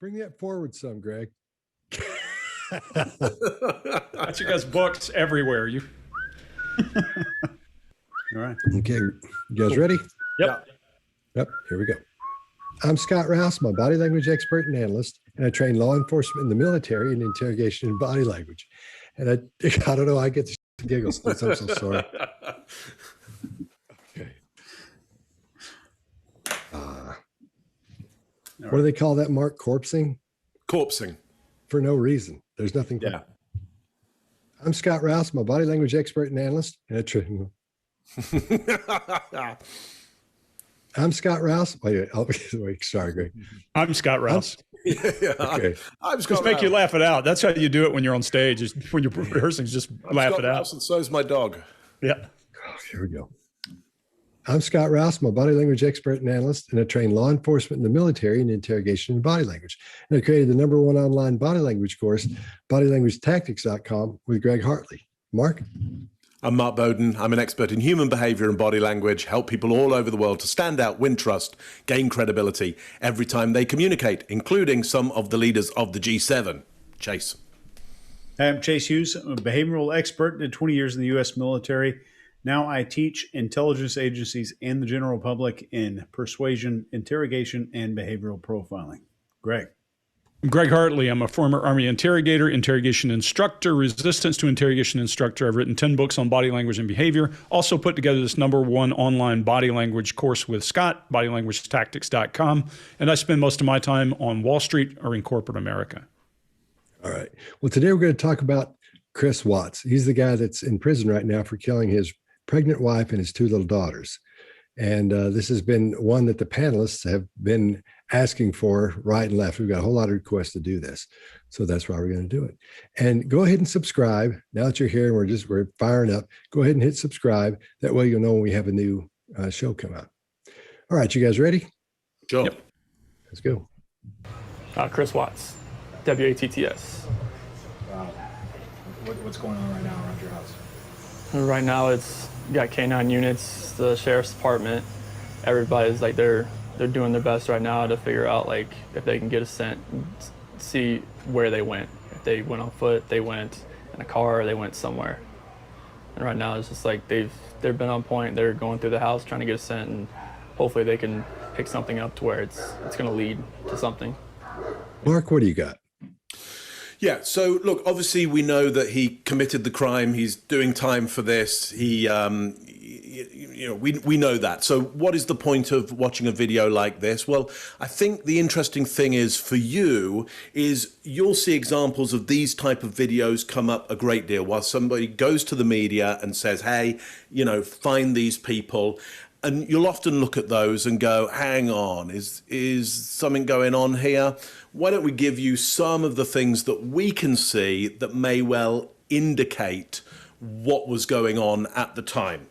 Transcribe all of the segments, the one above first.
Bring that forward some, Greg. Got you guys books everywhere. You. All right. Okay, you guys ready? Yep. Yep, here we go. I'm Scott Rouse, I'm a body language expert and analyst, and I train law enforcement in the military in interrogation and body language. And I don't know, I get the giggles. I'm so sorry. Okay. What do they call that, Mark? Corpsing? Corpsing. For no reason. There's nothing. Yeah. I'm Scott Rouse, I'm a body language expert and analyst, and I train. I'm Scott Rouse. Wait, sorry, Greg. I'm Scott Rouse. Okay. I'm Scott Just make Rouse. you laugh it out. That's how you do it when you're on stage. Is when you're rehearsing, just laugh Scott it out. Rouse, and so's my dog. Yeah. Oh, here we go. I'm Scott Rouse. I'm a body language expert and analyst, and I train law enforcement in the military in interrogation and body language. And I created the #1 online body language course, bodylanguagetactics.com, with Greg Hartley. Mark? I'm Mark Bowden. I'm an expert in human behavior and body language, help people all over the world to stand out, win trust, gain credibility every time they communicate, including some of the leaders of the G7. Chase. I'm Chase Hughes. I'm a behavioral expert, did 20 years in the U.S. military. Now I teach intelligence agencies and the general public in persuasion, interrogation, and behavioral profiling. Greg. I'm Greg Hartley. I'm a former Army interrogator, interrogation instructor, resistance to interrogation instructor. I've written 10 books on body language and behavior. Also put together this #1 online body language course with Scott, bodylanguagetactics.com. And I spend most of my time on Wall Street or in corporate America. All right. Well, today we're going to talk about Chris Watts. He's the guy that's in prison right now for killing his pregnant wife and his 2 little daughters. And this has been one that the panelists have been asking for right and left. We've got a whole lot of requests to do this. So that's why we're going to do it. And go ahead and subscribe. Now that you're here and we're firing up, go ahead and hit subscribe. That way you'll know when we have a new show come out. All right, you guys ready? Sure. Yep. Let's go. Chris Watts, WATTS. Wow. What's going on right now around your house? Right now it's you got K9 units, the sheriff's department. Everybody's like they're doing their best right now to figure out like if they can get a scent, see where they went. If they went on foot, they went in a car, or they went somewhere. And right now it's just like they've been on point. They're going through the house trying to get a scent, and hopefully they can pick something up to where it's going to lead to something. Mark, what do you got? Yeah, so look, obviously we know that he committed the crime. He's doing time for this. He, we know that. So what is the point of watching a video like this? Well, I think the interesting thing is for you is you'll see examples of these type of videos come up a great deal while somebody goes to the media and says, hey, find these people. And you'll often look at those and go, hang on, is something going on here? Why don't we give you some of the things that we can see that may well indicate what was going on at the time?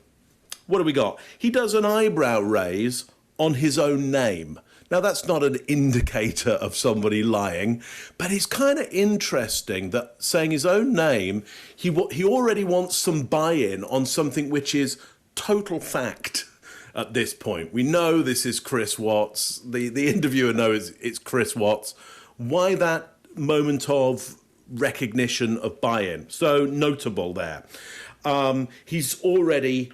What do we got? He does an eyebrow raise on his own name. Now, that's not an indicator of somebody lying, but it's kind of interesting that saying his own name, he already wants some buy-in on something which is total fact. At this point, we know this is Chris Watts. The interviewer knows it's Chris Watts. Why that moment of recognition of buy-in? So notable there. He's already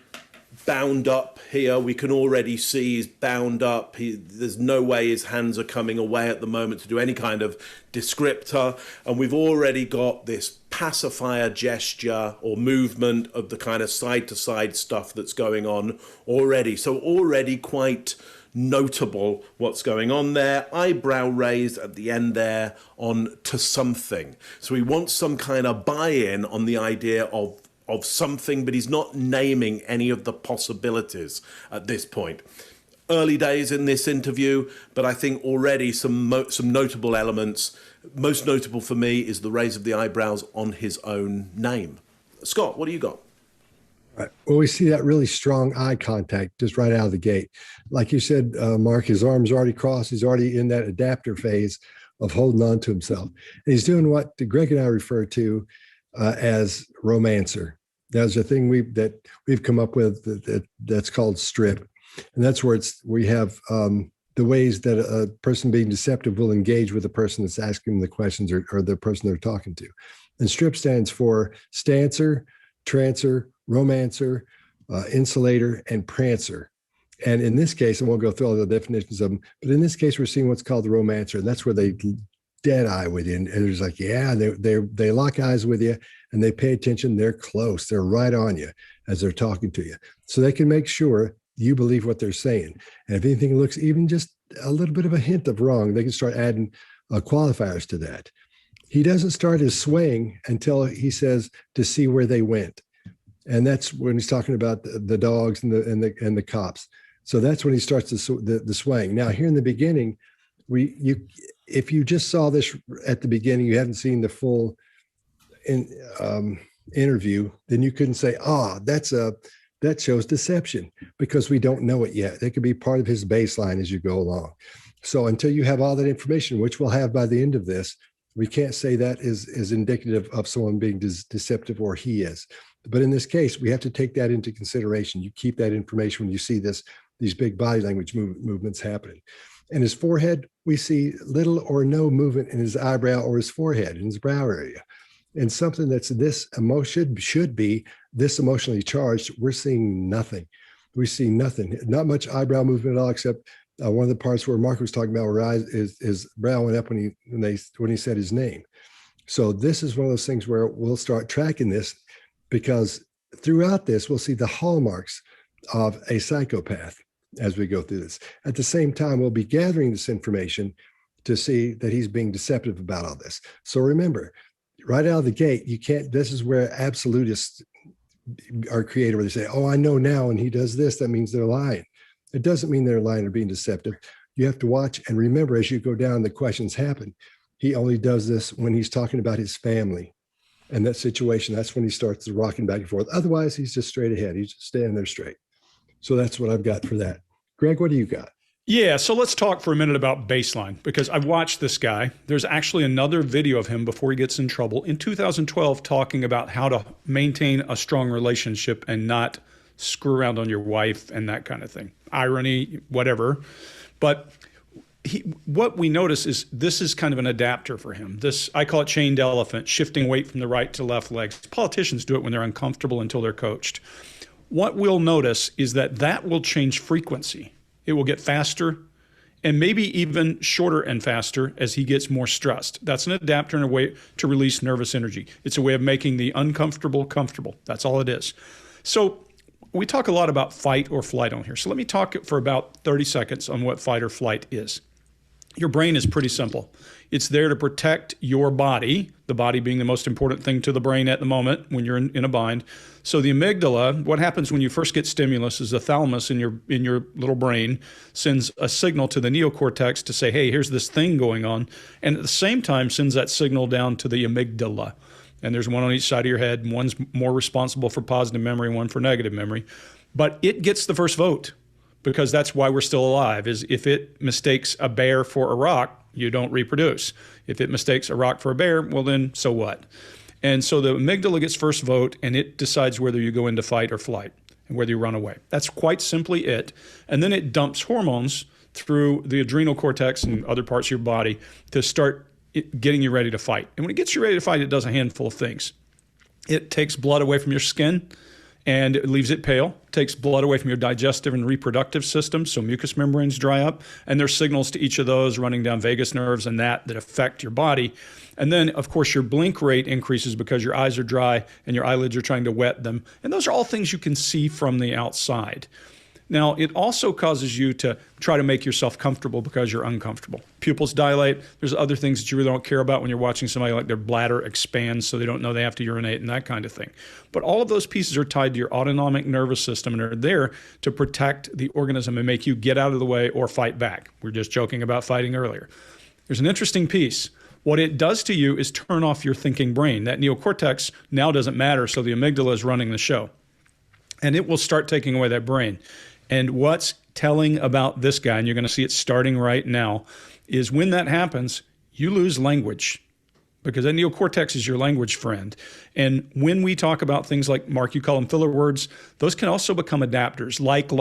bound up here. We can already see he's bound up. There's no way his hands are coming away at the moment to do any kind of descriptor. And we've already got this pacifier gesture or movement of the kind of side-to-side stuff that's going on already. So already quite notable what's going on there. Eyebrow raised at the end there on to something. So he wants some kind of buy-in on the idea of something, but he's not naming any of the possibilities at this point. Early days in this interview, but I think already some notable elements. Most notable for me is the raise of the eyebrows on his own name. Scott, what do you got? Right. Well, we see that really strong eye contact just right out of the gate. Like you said, Mark, his arms already crossed. He's already in that adapter phase of holding on to himself. And he's doing what Greg and I refer to as romancer. There's a thing we've come up with that's called strip, and that's where we have the ways that a person being deceptive will engage with the person that's asking them the questions, or the person they're talking to. And STRIP stands for stancer, trancer, romancer, insulator, and prancer. And in this case, I won't go through all the definitions of them, but in this case, we're seeing what's called the romancer, and that's where they dead eye with you, and it's like, yeah, they lock eyes with you, and they pay attention. They're close. They're right on you as they're talking to you, so they can make sure you believe what they're saying. And if anything looks even just a little bit of a hint of wrong, they can start adding qualifiers to that. He doesn't start his swaying until he says to see where they went, and that's when he's talking about the dogs and the cops. So that's when he starts the swaying. Now, here in the beginning, if you just saw this at the beginning, you haven't seen the full interview, then you couldn't say, that shows deception, because we don't know it yet. It could be part of his baseline as you go along. So until you have all that information, which we'll have by the end of this, we can't say that is indicative of someone being deceptive, or he is. But in this case, we have to take that into consideration. You keep that information when you see these big body language movements happening. In his forehead, we see little or no movement in his eyebrow or his forehead, in his brow area. And something that's this emotion should be this emotionally charged, we're seeing nothing. We see nothing, not much eyebrow movement at all, except one of the parts where Mark was talking about where his brow went up when he said his name. So this is one of those things where we'll start tracking this, because throughout this, we'll see the hallmarks of a psychopath as we go through this. At the same time, we'll be gathering this information to see that he's being deceptive about all this. So remember, right out of the gate, you can't, this is where absolutists are created, where they say, oh, I know now, and he does this, that means they're lying. It doesn't mean they're lying or being deceptive. You have to watch and remember, as you go down, the questions happen. He only does this when he's talking about his family and that situation. That's when he starts the rocking back and forth. Otherwise, he's just straight ahead. He's just standing there straight. So that's what I've got for that. Greg, what do you got? Yeah, so let's talk for a minute about baseline, because I've watched this guy. There's actually another video of him before he gets in trouble in 2012 talking about how to maintain a strong relationship and not screw around on your wife and that kind of thing. Irony, whatever. But what we notice is this is kind of an adapter for him. This, I call it chained elephant, shifting weight from the right to left legs. Politicians do it when they're uncomfortable until they're coached. What we'll notice is that will change frequency. It will get faster and maybe even shorter and faster as he gets more stressed. That's an adapter and a way to release nervous energy. It's a way of making the uncomfortable comfortable. That's all it is. So we talk a lot about fight or flight on here. So let me talk for about 30 seconds on what fight or flight is. Your brain is pretty simple. It's there to protect your body, the body being the most important thing to the brain at the moment when you're in a bind. So the amygdala, what happens when you first get stimulus is the thalamus in your little brain sends a signal to the neocortex to say, hey, here's this thing going on. And at the same time sends that signal down to the amygdala. And there's one on each side of your head, and one's more responsible for positive memory, one for negative memory. But it gets the first vote, because that's why we're still alive, is if it mistakes a bear for a rock, you don't reproduce. If it mistakes a rock for a bear, well then, so what? And so the amygdala gets first vote, and it decides whether you go into fight or flight and whether you run away. That's quite simply it. And then it dumps hormones through the adrenal cortex and other parts of your body to start getting you ready to fight. And when it gets you ready to fight, it does a handful of things. It takes blood away from your skin, and it leaves it pale. It takes blood away from your digestive and reproductive system, so mucous membranes dry up, and there's signals to each of those running down vagus nerves and that affect your body. And then, of course, your blink rate increases because your eyes are dry and your eyelids are trying to wet them. And those are all things you can see from the outside. Now, it also causes you to try to make yourself comfortable because you're uncomfortable. Pupils dilate. There's other things that you really don't care about when you're watching somebody, like their bladder expands so they don't know they have to urinate and that kind of thing. But all of those pieces are tied to your autonomic nervous system and are there to protect the organism and make you get out of the way or fight back. We were just joking about fighting earlier. There's an interesting piece. What it does to you is turn off your thinking brain. That neocortex now doesn't matter, so the amygdala is running the show. And it will start taking away that brain. And what's telling about this guy, and you're going to see it starting right now, is when that happens, you lose language, because that neocortex is your language friend. And when we talk about things like, Mark, you call them filler words, those can also become adapters, like,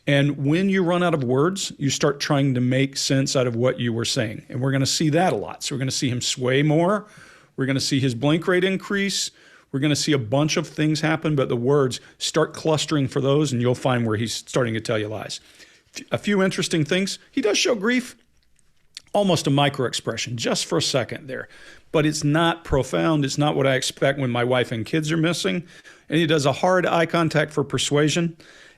And when you run out of words, you start trying to make sense out of what you were saying. And we're going to see that a lot. So we're going to see him sway more. We're going to see his blink rate increase. We're going to see a bunch of things happen, but the words start clustering for those, and you'll find where he's starting to tell you lies. A few interesting things. He does show grief, almost a micro expression, just for a second there. But it's not profound. It's not what I expect when my wife and kids are missing. And he does a hard eye contact for persuasion.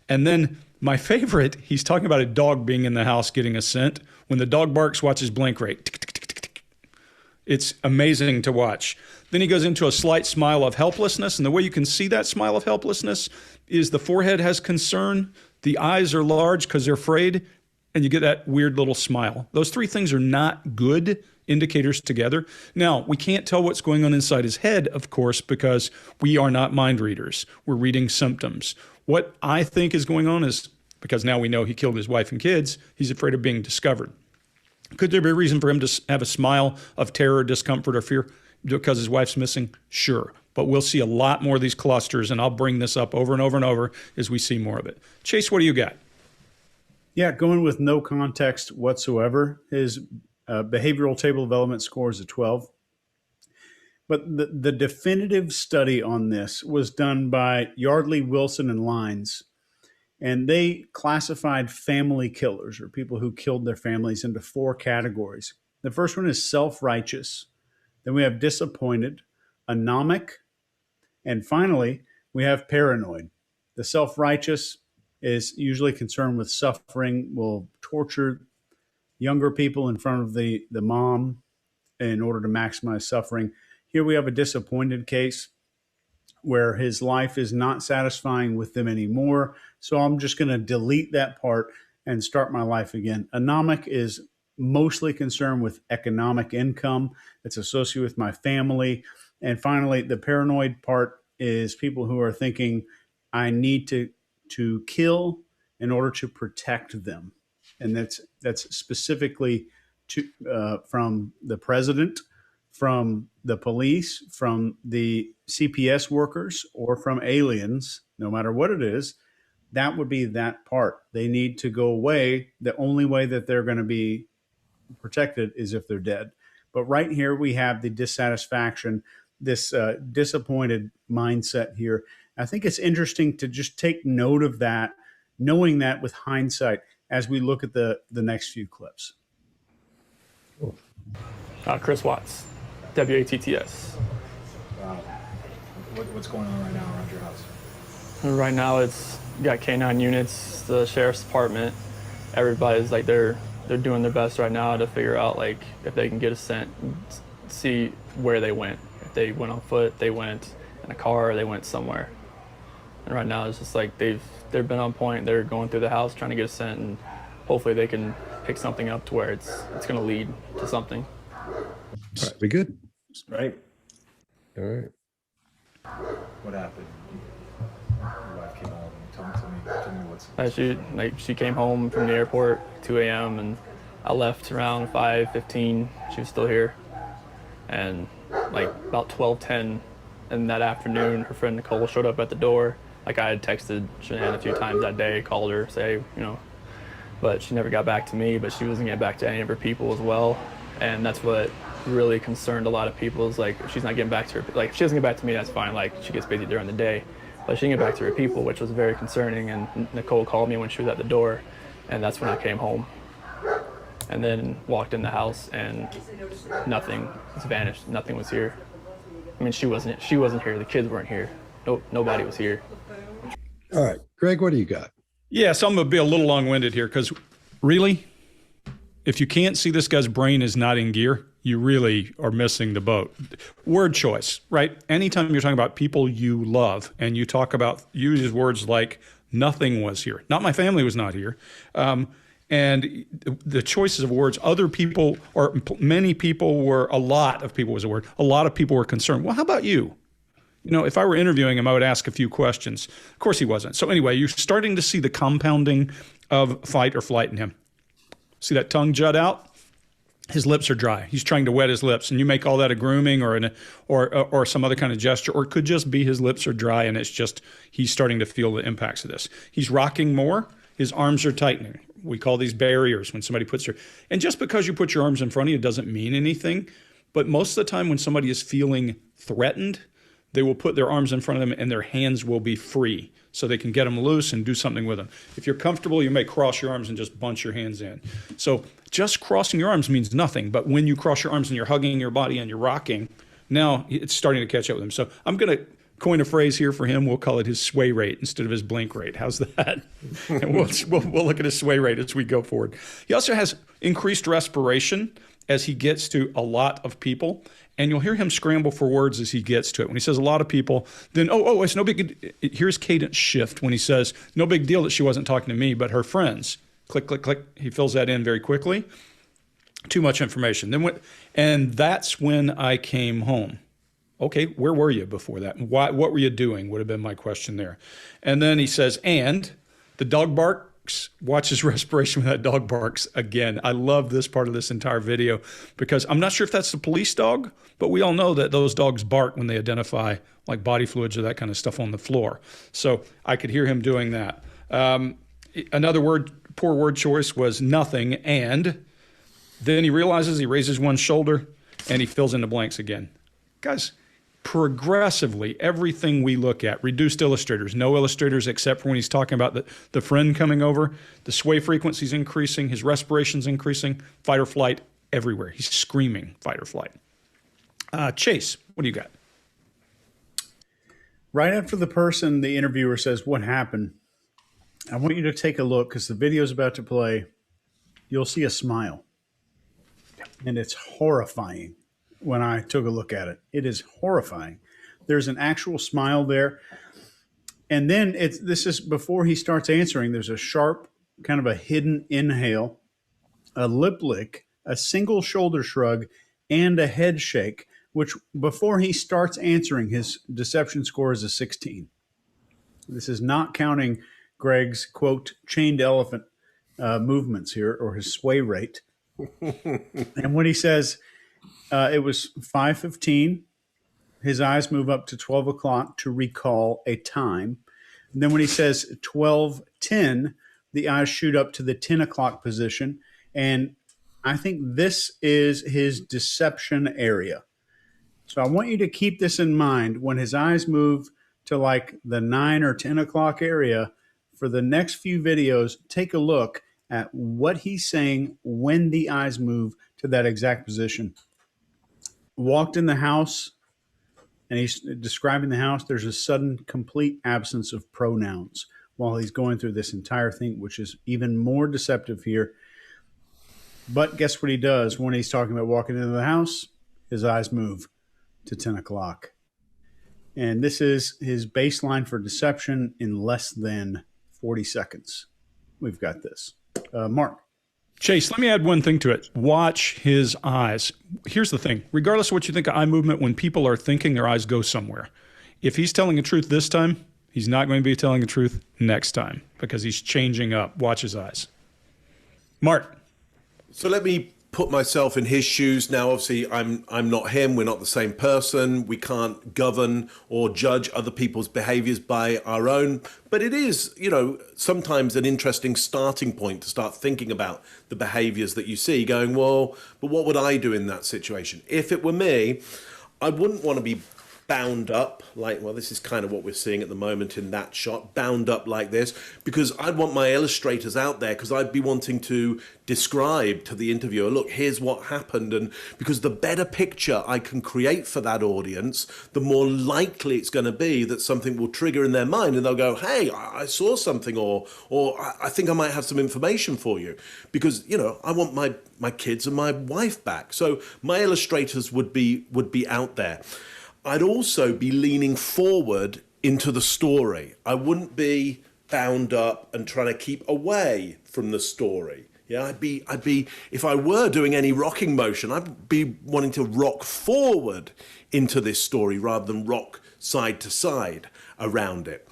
And then my favorite, he's talking about a dog being in the house getting a scent. When the dog barks, watch his blink rate. Tick, tick, tick, tick, tick. It's amazing to watch. Then he goes into a slight smile of helplessness. And the way you can see that smile of helplessness is the forehead has concern. The eyes are large because they're afraid. And you get that weird little smile. Those three things are not good indicators together. Now, we can't tell what's going on inside his head, of course, because we are not mind readers. We're reading symptoms. What I think is going on is, because now we know he killed his wife and kids, he's afraid of being discovered. Could there be a reason for him to have a smile of terror, discomfort, or fear because his wife's missing? Sure. But we'll see a lot more of these clusters, and I'll bring this up over and over and over as we see more of it. Chase, what do you got? Yeah, going with no context whatsoever. His behavioral table development score is a 12. But the definitive study on this was done by Yardley, Wilson, and Lines. And they classified family killers, or people who killed their families, into 4 categories. The first one is self-righteous. Then we have disappointed, anomic, and finally, we have paranoid. The self-righteous is usually concerned with suffering, will torture younger people in front of the mom in order to maximize suffering. Here we have a disappointed case where his life is not satisfying with them anymore. So I'm just going to delete that part and start my life again. Anomic is mostly concerned with economic income. It's associated with my family. And finally, the paranoid part is people who are thinking, I need to kill in order to protect them. And that's specifically from the president, from the police, from the CPS workers, or from aliens, no matter what it is. That would be that part. They need to go away. The only way that they're going to be protected is if they're dead. But right here we have the dissatisfaction, this disappointed mindset here. I think it's interesting to just take note of that, knowing that with hindsight as we look at the next few clips. Chris Watts, WATTS. Wow. What's going on right now around your house? Right now, it's you got K9 units, the sheriff's department. Everybody's like they're doing their best right now to figure out like if they can get a scent, see where they went. If they went on foot, they went in a car, or they went somewhere. And right now, it's just like they've been on point. They're going through the house trying to get a scent, and hopefully they can pick something up to where it's going to lead to something. All right, we good? Right? All right. What happened? Your wife came home. Tell me what's... She came home from the airport 2 a.m. and I left around 5:15. She was still here, and like about 12:10 in that afternoon, her friend Nicole showed up at the door. Like I had texted Shanann a few times that day, called her, say, but she never got back to me. But she wasn't getting back to any of her people as well, and that's what really concerned a lot of people. Is like if she's not getting back to her, like if she doesn't get back to me, that's fine. Like she gets busy during the day, but she didn't get back to her people, which was very concerning. And Nicole called me when she was at the door, and that's when I came home, and then walked in the house, and nothing was vanished. Nothing was here. I mean, she wasn't here. The kids weren't here. Nope, nobody was here. All right, Greg, what do you got? Yeah, so I'm going to be a little long-winded here because really, if you can't see this guy's brain is not in gear, you really are missing the boat. Word choice, right? Anytime you're talking about people you love and you use words like nothing was here. Not my family was not here. And the choices of words, other people or many people were, a lot of people was a word. A lot of people were concerned. Well, how about you? If I were interviewing him, I would ask a few questions. Of course he wasn't. So anyway, you're starting to see the compounding of fight or flight in him. See that tongue jut out? His lips are dry. He's trying to wet his lips, and you make all that a grooming or some other kind of gesture, or it could just be his lips are dry, and it's just he's starting to feel the impacts of this. He's rocking more. his arms are tightening. We call these barriers when somebody puts their, and just because you put your arms in front of you doesn't mean anything. But most of the time when somebody is feeling threatened, they will put their arms in front of them and their hands will be free so they can get them loose and do something with them. If you're comfortable, you may cross your arms and just bunch your hands in. So just crossing your arms means nothing. But when you cross your arms and you're hugging your body and you're rocking, now it's starting to catch up with him. So I'm going to coin a phrase here for him. We'll call it his sway rate instead of his blink rate. How's that? And we'll look at his sway rate as we go forward. He also has increased respiration as he gets to a lot of people. And you'll hear him scramble for words as he gets to it. When he says a lot of people, then, it's no big, here's cadence shift when he says, no big deal that she wasn't talking to me, but her friends. Click, click, click. He fills that in very quickly. Too much information. And that's when I came home. Okay, where were you before that? What were you doing? Would have been my question there. And then he says, and the dog barks. Watch his respiration when that dog barks again. I love this part of this entire video because I'm not sure if that's the police dog, but we all know that those dogs bark when they identify like body fluids or that kind of stuff on the floor. So I could hear him doing that. Another poor word choice was nothing. And then he realizes he raises one shoulder and he fills in the blanks again. Guys, progressively, everything we look at, reduced illustrators, no illustrators except for when he's talking about the friend coming over, the sway frequency's increasing, his respiration's increasing, fight or flight everywhere. He's screaming fight or flight. Chase, what do you got? Right after the interviewer says, what happened? I want you to take a look because the video is about to play. You'll see a smile. And it's horrifying. When I took a look at it, it is horrifying. There's an actual smile there. And then this is before he starts answering. There's a sharp, kind of a hidden inhale, a lip lick, a single shoulder shrug, and a head shake, which before he starts answering, his deception score is a 16. This is not counting Greg's, quote, chained elephant movements here, or his sway rate. And when he says, it was 5:15. His eyes move up to 12 o'clock to recall a time. And then when he says 12:10, the eyes shoot up to the 10 o'clock position. And I think this is his deception area. So I want you to keep this in mind. When his eyes move to like the 9 or 10 o'clock area, for the next few videos, take a look at what he's saying when the eyes move to that exact position. Walked in the house, and he's describing the house. There's a sudden, complete absence of pronouns while he's going through this entire thing, which is even more deceptive here. But guess what he does when he's talking about walking into the house? His eyes move to 10 o'clock. And this is his baseline for deception in less than 40 seconds. We've got this. Mark. Chase, let me add one thing to it. Watch his eyes. Here's the thing. Regardless of what you think of eye movement, when people are thinking, their eyes go somewhere. If he's telling the truth this time, he's not going to be telling the truth next time because he's changing up. Watch his eyes. Mark. So let me put myself in his shoes. Now, obviously, I'm not him. We're not the same person. We can't govern or judge other people's behaviors by our own. But it is, sometimes an interesting starting point to start thinking about the behaviors that you see, going, well, but what would I do in that situation? If it were me, I wouldn't want to be bound up this is kind of what we're seeing at the moment in that shot, bound up like this, because I'd want my illustrators out there because I'd be wanting to describe to the interviewer, look, here's what happened. And because the better picture I can create for that audience, the more likely it's going to be that something will trigger in their mind and they'll go, hey, I saw something, or I think I might have some information for you, because, I want my kids and my wife back. So my illustrators would be out there. I'd also be leaning forward into the story. I wouldn't be bound up and trying to keep away from the story. Yeah, I'd be, if I were doing any rocking motion, I'd be wanting to rock forward into this story rather than rock side to side around it.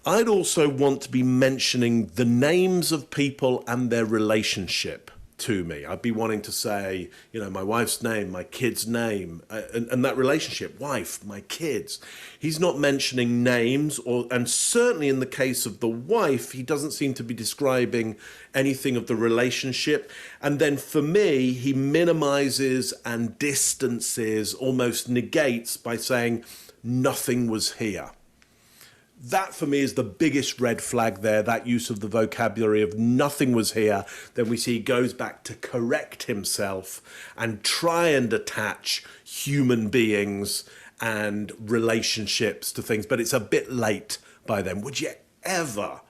I'd also want to be mentioning the names of people and their relationship to me. I'd be wanting to say, my wife's name, my kid's name, and that relationship, wife, my kids. He's not mentioning names, and certainly in the case of the wife, he doesn't seem to be describing anything of the relationship. And then for me, he minimizes and distances, almost negates by saying, nothing was here. That for me is the biggest red flag there, that use of the vocabulary of nothing was here. Then we see he goes back to correct himself and try and attach human beings and relationships to things, but it's a bit late by then. Would you ever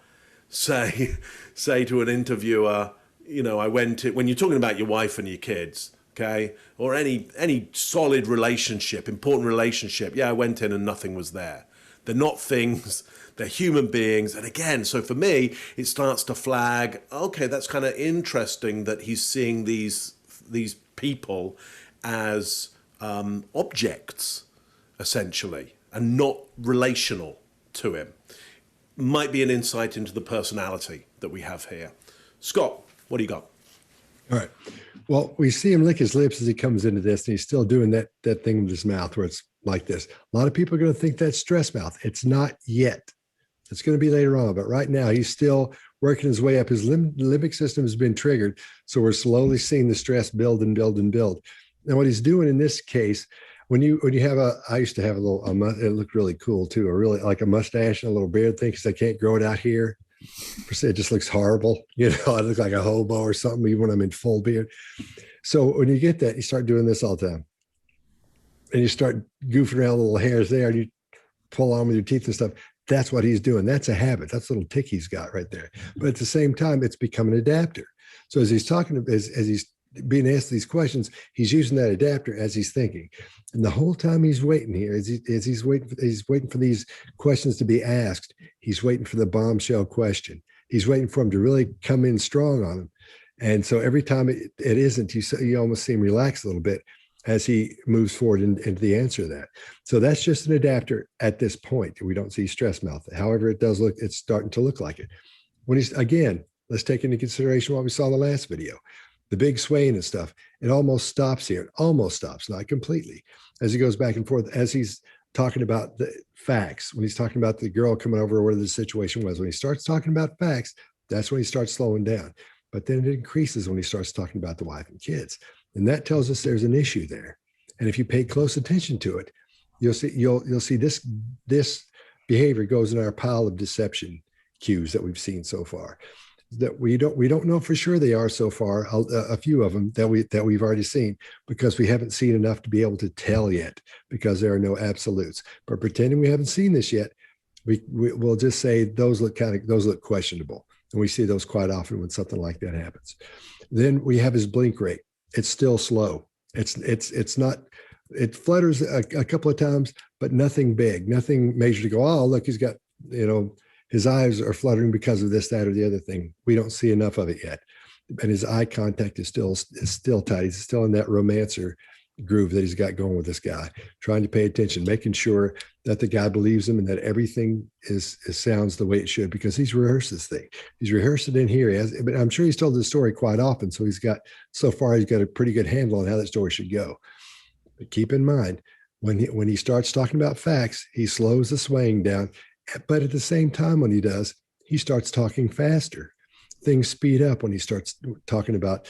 say to an interviewer, when you're talking about your wife and your kids, okay, or any solid relationship, important relationship, I went in and nothing was there. They're not things, they're human beings. And again, so for me, it starts to flag, okay, that's kind of interesting that he's seeing these people as objects, essentially, and not relational to him. Might be an insight into the personality that we have here. Scott, what do you got? All right. Well, we see him lick his lips as he comes into this, and he's still doing that thing with his mouth where it's like this. A lot of people are going to think that's stress mouth. It's not yet. It's going to be later on, but right now he's still working his way up. His limbic system has been triggered, so we're slowly seeing the stress build and build and build. And what he's doing in this case, when you have I used to have it looked really cool too, really like a mustache and a little beard thing, because I can't grow it out here. It just looks horrible. I look like a hobo or something, even when I'm in full beard. So when you get that, you start doing this all the time. And you start goofing around little hairs there, and you pull on with your teeth and stuff. That's what he's doing. That's a habit. That's a little tick he's got right there. But at the same time, it's become an adapter. So as he's talking, as he's being asked these questions, he's using that adapter as he's thinking. And the whole time he's waiting here, as he's waiting for these questions to be asked, he's waiting for the bombshell question. He's waiting for him to really come in strong on him. And so every time it isn't, you almost see him relax a little bit as he moves forward into the answer to that. So that's just an adapter at this point. We don't see stress mouth. However, it's starting to look like it. When let's take into consideration what we saw in the last video. The big swaying and stuff, it almost stops here. It almost stops, not completely. As he goes back and forth, as he's talking about the facts, when he's talking about the girl coming over or whatever the situation was, when he starts talking about facts, that's when he starts slowing down. But then it increases when he starts talking about the wife and kids. And that tells us there's an issue there. And if you pay close attention to it, you'll see this behavior goes in our pile of deception cues that we've seen so far. That we don't know for sure they are so far, a few of them that we've already seen, because we haven't seen enough to be able to tell yet, because there are no absolutes. But pretending we haven't seen this yet, we'll just say those look questionable. And we see those quite often when something like that happens. Then we have his blink rate. It's still slow. It's not, it flutters a couple of times, but nothing big, nothing major to go, oh, look, he's got, his eyes are fluttering because of this, that, or the other thing. We don't see enough of it yet. And his eye contact is still tight. He's still in that romancer groove that he's got going with this guy, trying to pay attention, making sure that the guy believes him and that everything sounds the way it should, because he's rehearsed this thing. He's rehearsed it in here. But I'm sure he's told the story quite often. So he's got a pretty good handle on how that story should go. But keep in mind, when he starts talking about facts, he slows the swaying down. But at the same time, when he does, he starts talking faster. Things speed up when he starts talking about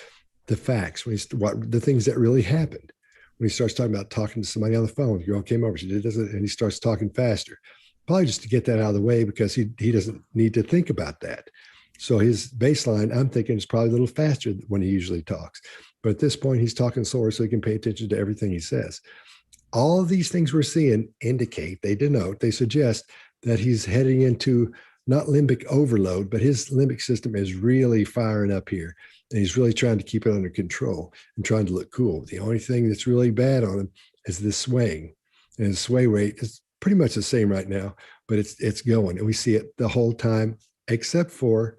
the facts, the things that really happened. When he starts talking about talking to somebody on the phone, the girl came over, she did this, and he starts talking faster. Probably just to get that out of the way, because he doesn't need to think about that. So his baseline, I'm thinking, is probably a little faster than when he usually talks. But at this point, he's talking slower so he can pay attention to everything he says. All of these things we're seeing they suggest that he's heading into not limbic overload, but his limbic system is really firing up here. And he's really trying to keep it under control and trying to look cool. The only thing that's really bad on him is this swaying. And his sway rate is pretty much the same right now, but it's going. And we see it the whole time, except for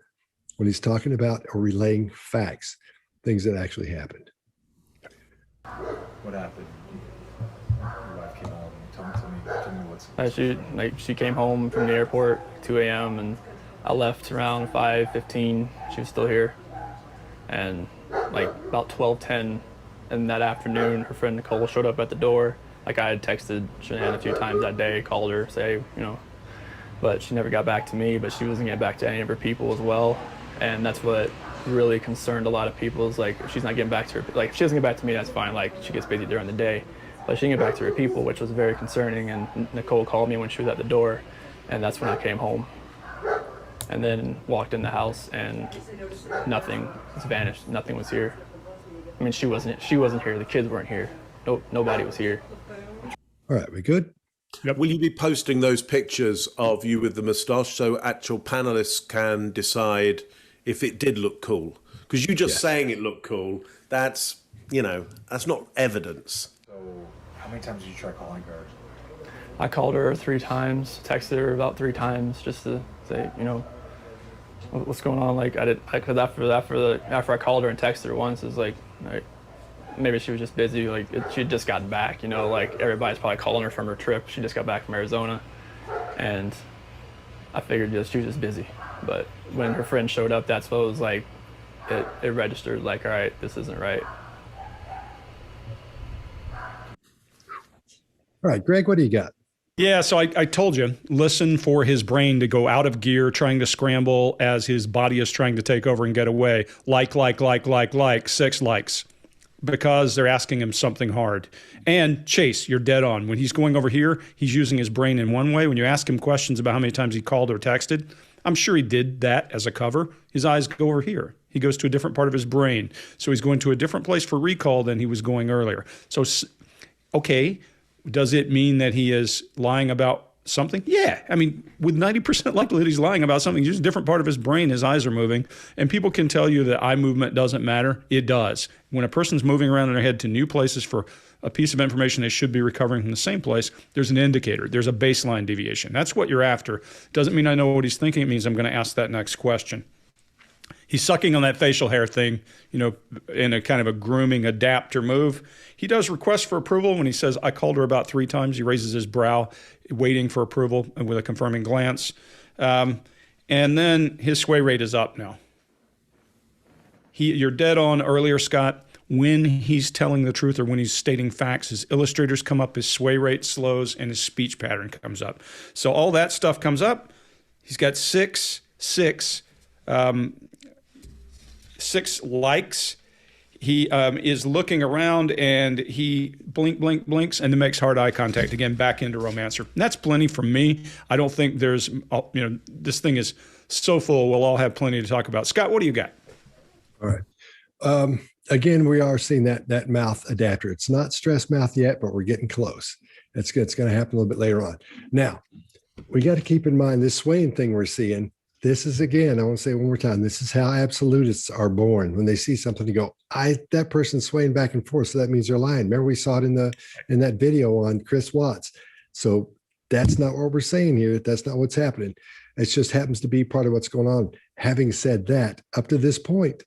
when he's talking about or relaying facts, things that actually happened. What happened? Your wife came home. Tell me what's. She came home from the airport 2 a.m. and I left around 5:15. She was still here, and like about 12:10, and that afternoon, her friend Nicole showed up at the door. Like I had texted Shanann a few times that day, called her, say, but she never got back to me. But she wasn't getting back to any of her people as well, and that's what really concerned a lot of people. Is like, if she's not getting back to her, like if she doesn't get back to me, that's fine. Like she gets busy during the day, but she didn't get back to her people, which was very concerning. And Nicole called me when she was at the door, and that's when I came home. And then walked in the house, and nothing was vanished. Nothing was here. I mean, she wasn't here. The kids weren't here. Nobody was here. All right, we good? Will you be posting those pictures of you with the moustache so actual panelists can decide if it did look cool? Because you just saying it looked cool, that's not evidence. So, how many times did you try calling her? I called her 3 times, texted her about 3 times just to say, what's going on. Like because after I called her and texted her once, it's like maybe she was just busy. Like she had just gotten back. Like everybody's probably calling her from her trip. She just got back from Arizona, and I figured she was just busy. But when her friend showed up, that's what it was like. It registered like, all right, this isn't right. All right, Greg, what do you got? Yeah, so I told you, listen for his brain to go out of gear, trying to scramble as his body is trying to take over and get away. Like, 6 likes, because they're asking him something hard. And Chase, you're dead on. When he's going over here, he's using his brain in one way. When you ask him questions about how many times he called or texted, I'm sure he did that as a cover. His eyes go over here. He goes to a different part of his brain. So he's going to a different place for recall than he was going earlier. So, okay. Does it mean that he is lying about something? Yeah. I mean, with 90% likelihood he's lying about something. Just a different part of his brain, his eyes are moving. And people can tell you that eye movement doesn't matter. It does. When a person's moving around in their head to new places for a piece of information they should be recovering from the same place, there's an indicator. There's a baseline deviation. That's what you're after. Doesn't mean I know what he's thinking. It means I'm going to ask that next question. He's sucking on that facial hair thing, in a kind of a grooming adapter move. He does request for approval when he says, I called her about 3 times. He raises his brow, waiting for approval with a confirming glance. And then his sway rate is up now. You're dead on earlier, Scott. When he's telling the truth or when he's stating facts, his illustrators come up, his sway rate slows, and his speech pattern comes up. So all that stuff comes up. He's got 6 likes. He is looking around and he blinks and then makes hard eye contact again, back into romancer. And that's plenty for me. I don't think there's, this thing is so full. We'll all have plenty to talk about. Scott, what do you got? All right. Again, we are seeing that mouth adapter. It's not stress mouth yet, but we're getting close. It's going to happen a little bit later on. Now, we got to keep in mind this swaying thing we're seeing. This is, again, I want to say it one more time, this is how absolutists are born. When they see something, to go, that person's swaying back and forth, so that means they're lying. Remember, we saw it in that video on Chris Watts. So that's not what we're saying here. That's not what's happening. It just happens to be part of what's going on. Having said that, up to this point,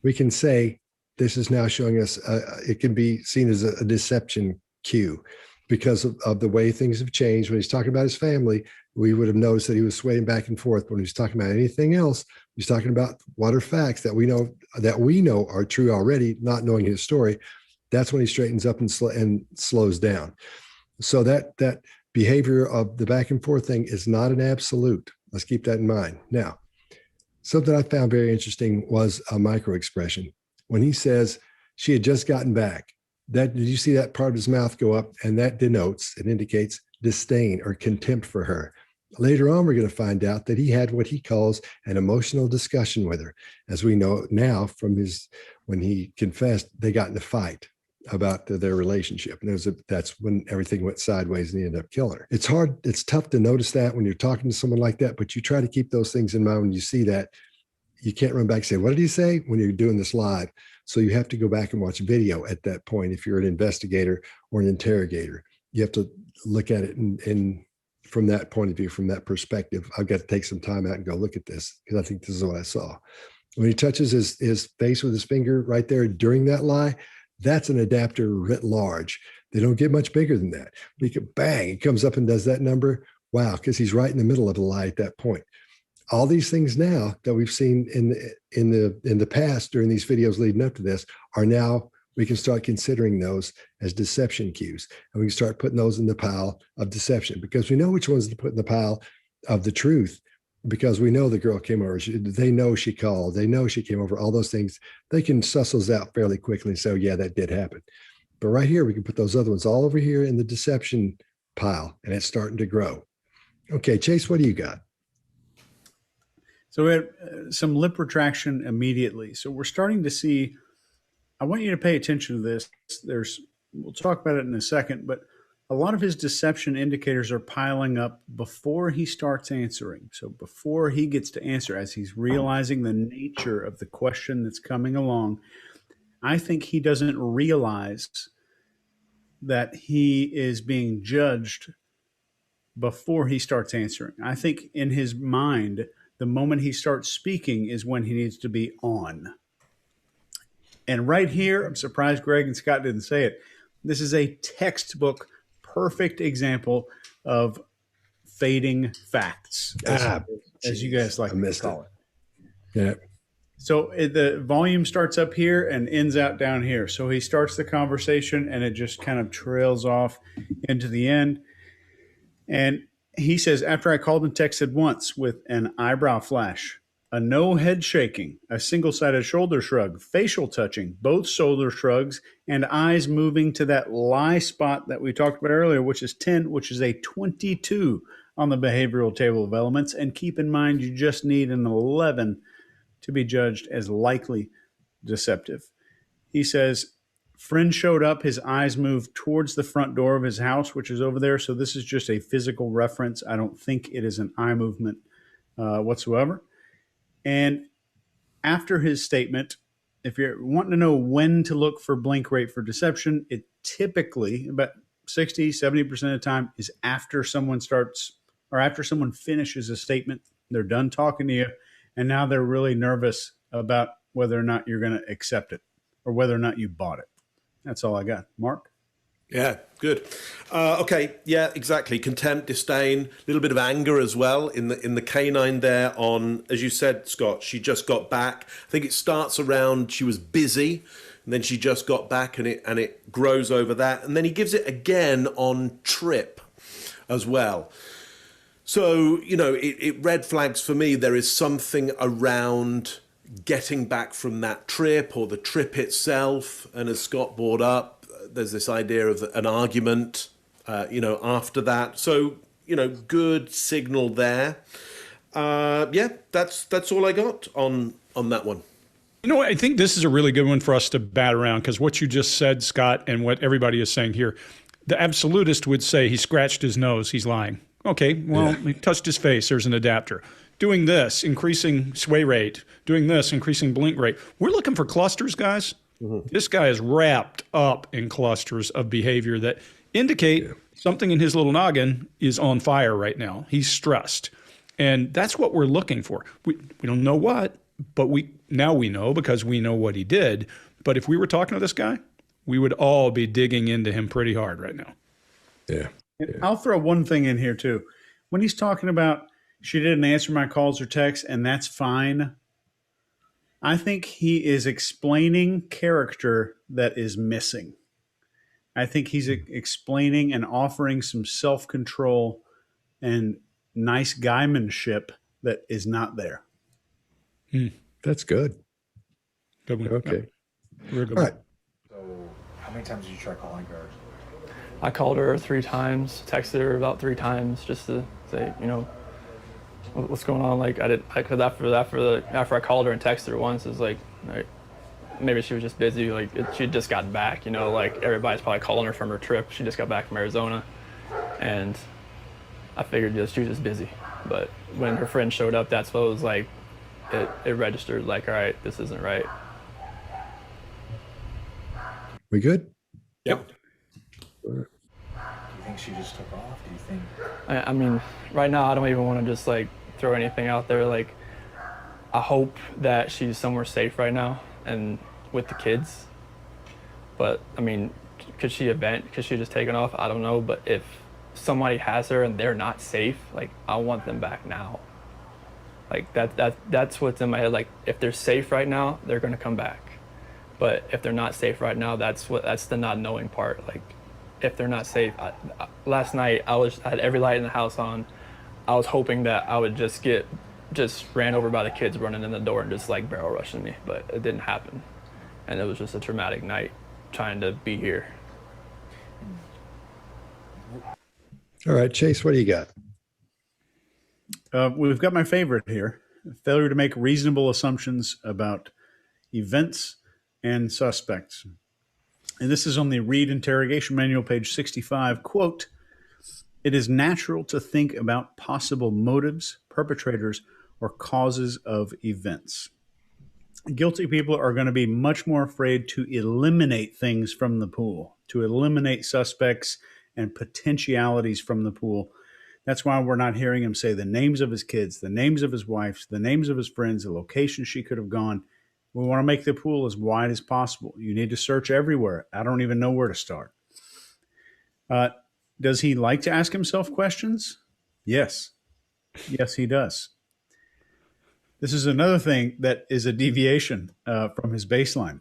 we can say this is now showing us, it can be seen as a deception cue because of the way things have changed. When he's talking about his family, we would have noticed that he was swaying back and forth. When he's talking about anything else, he's talking about what are facts that we know are true already, not knowing his story. That's when he straightens up and slows down. So that behavior of the back and forth thing is not an absolute. Let's keep that in mind. Now, something I found very interesting was a micro expression. When he says she had just gotten back, did you see that part of his mouth go up? And that indicates disdain or contempt for her. Later on, we're going to find out that he had what he calls an emotional discussion with her. As we know now from when he confessed, they got in a fight about their relationship. And that's when everything went sideways and he ended up killing her. It's tough to notice that when you're talking to someone like that, but you try to keep those things in mind when you see that. You can't run back and say, what did he say, when you're doing this live? So you have to go back and watch video at that point. If you're an investigator or an interrogator, you have to look at it and from that point of view, from that perspective. I've got to take some time out and go look at this because I think this is what I saw. When he touches his face with his finger right there during that lie, that's an adapter writ large. They don't get much bigger than that. He could bang, he comes up and does that number. Wow, because he's right in the middle of the lie at that point. all these things now that we've seen in the past during these videos leading up to this are now, we can start considering those as deception cues, and we can start putting those in the pile of deception, because we know which ones to put in the pile of the truth, because we know the girl came over. They know she called. They know she came over. All those things, they can suss those out fairly quickly and say, oh, yeah, that did happen. But right here, we can put those other ones all over here in the deception pile, and it's starting to grow. Okay, Chase, what do you got? So we had some lip retraction immediately. So we're starting to see, I want you to pay attention to this. We'll talk about it in a second, but a lot of his deception indicators are piling up before he starts answering. So before he gets to answer, as he's realizing the nature of the question that's coming along, I think he doesn't realize that he is being judged before he starts answering. I think in his mind, the moment he starts speaking is when he needs to be on. And right here, I'm surprised Greg and Scott didn't say it. This is a textbook, perfect example of fading facts, as you guys like to call it. Yeah. So the volume starts up here and ends out down here. So he starts the conversation and it just kind of trails off into the end. And he says, after I called and texted once with an eyebrow flash, a no head shaking, a single-sided shoulder shrug, facial touching, both shoulder shrugs, and eyes moving to that lie spot that we talked about earlier, which is 10, which is a 22 on the behavioral table of elements. And keep in mind, you just need an 11 to be judged as likely deceptive. He says, friend showed up, his eyes moved towards the front door of his house, which is over there. So this is just a physical reference. I don't think it is an eye movement whatsoever. And after his statement, if you're wanting to know when to look for blink rate for deception, it typically, about 60, 70% of the time, is after someone starts, or after someone finishes a statement, they're done talking to you, and now they're really nervous about whether or not you're going to accept it or whether or not you bought it. That's all I got. Mark? Yeah, good. Okay, yeah, exactly. Contempt, disdain, a little bit of anger as well in the canine there on, as you said, Scott, she just got back. I think it starts around she was busy, and then she just got back, and it grows over that. And then he gives it again on trip as well. So, you know, it red flags for me. There is something around getting back from that trip or the trip itself. And as Scott brought up, there's this idea of an argument, after that. So, good signal there. Yeah, that's all I got on that one. You know, I think this is a really good one for us to bat around, because what you just said, Scott, and what everybody is saying here, the absolutist would say he scratched his nose, he's lying. Okay, well, He touched his face, there's an adapter. Doing this, increasing sway rate. Doing this, increasing blink rate. We're looking for clusters, guys. Mm-hmm. This guy is wrapped up in clusters of behavior that indicate something in his little noggin is on fire right now. He's stressed. And that's what we're looking for. We don't know what, but we know because we know what he did. But if we were talking to this guy, we would all be digging into him pretty hard right now. Yeah. I'll throw one thing in here too. When he's talking about she didn't answer my calls or texts, and that's fine, I think he is explaining character that is missing. I think he's explaining and offering some self-control and nice guymanship that is not there. That's good. Good one. Okay. Yeah. All right. So, how many times did you try calling her? I called her 3 times, texted her about 3 times just to say, what's going on? Like because after I called her and texted her once, it's like maybe she was just busy. Like she'd just gotten back. Like everybody's probably calling her from her trip. She just got back from Arizona, and I figured she was just busy. But when her friend showed up, that's what it was like. It registered like, all right, this isn't right. We good? Yep. Do you think she just took off? Do you think? I mean, right now I don't even want to just throw anything out there. Like, I hope that she's somewhere safe right now and with the kids. But I mean, could she event? Could she just taken off? I don't know. But if somebody has her and they're not safe, I want them back now. Like that's what's in my head. Like if they're safe right now, they're gonna come back. But if they're not safe right now, that's the not knowing part. Like if they're not safe, last night I had every light in the house on. I was hoping that I would just ran over by the kids running in the door and just like barrel rushing me, but it didn't happen. And it was just a traumatic night trying to be here. All right, Chase, what do you got? We've got my favorite here: failure to make reasonable assumptions about events and suspects. And this is on the Reed Interrogation Manual, page 65. Quote, "It is natural to think about possible motives, perpetrators, or causes of events. Guilty people are going to be much more afraid to eliminate things from the pool, to eliminate suspects and potentialities from the pool. That's why we're not hearing him say the names of his kids, the names of his wives, the names of his friends, the location she could have gone. We want to make the pool as wide as possible. You need to search everywhere. I don't even know where to start." Does he like to ask himself questions? Yes. Yes, he does. This is another thing that is a deviation from his baseline.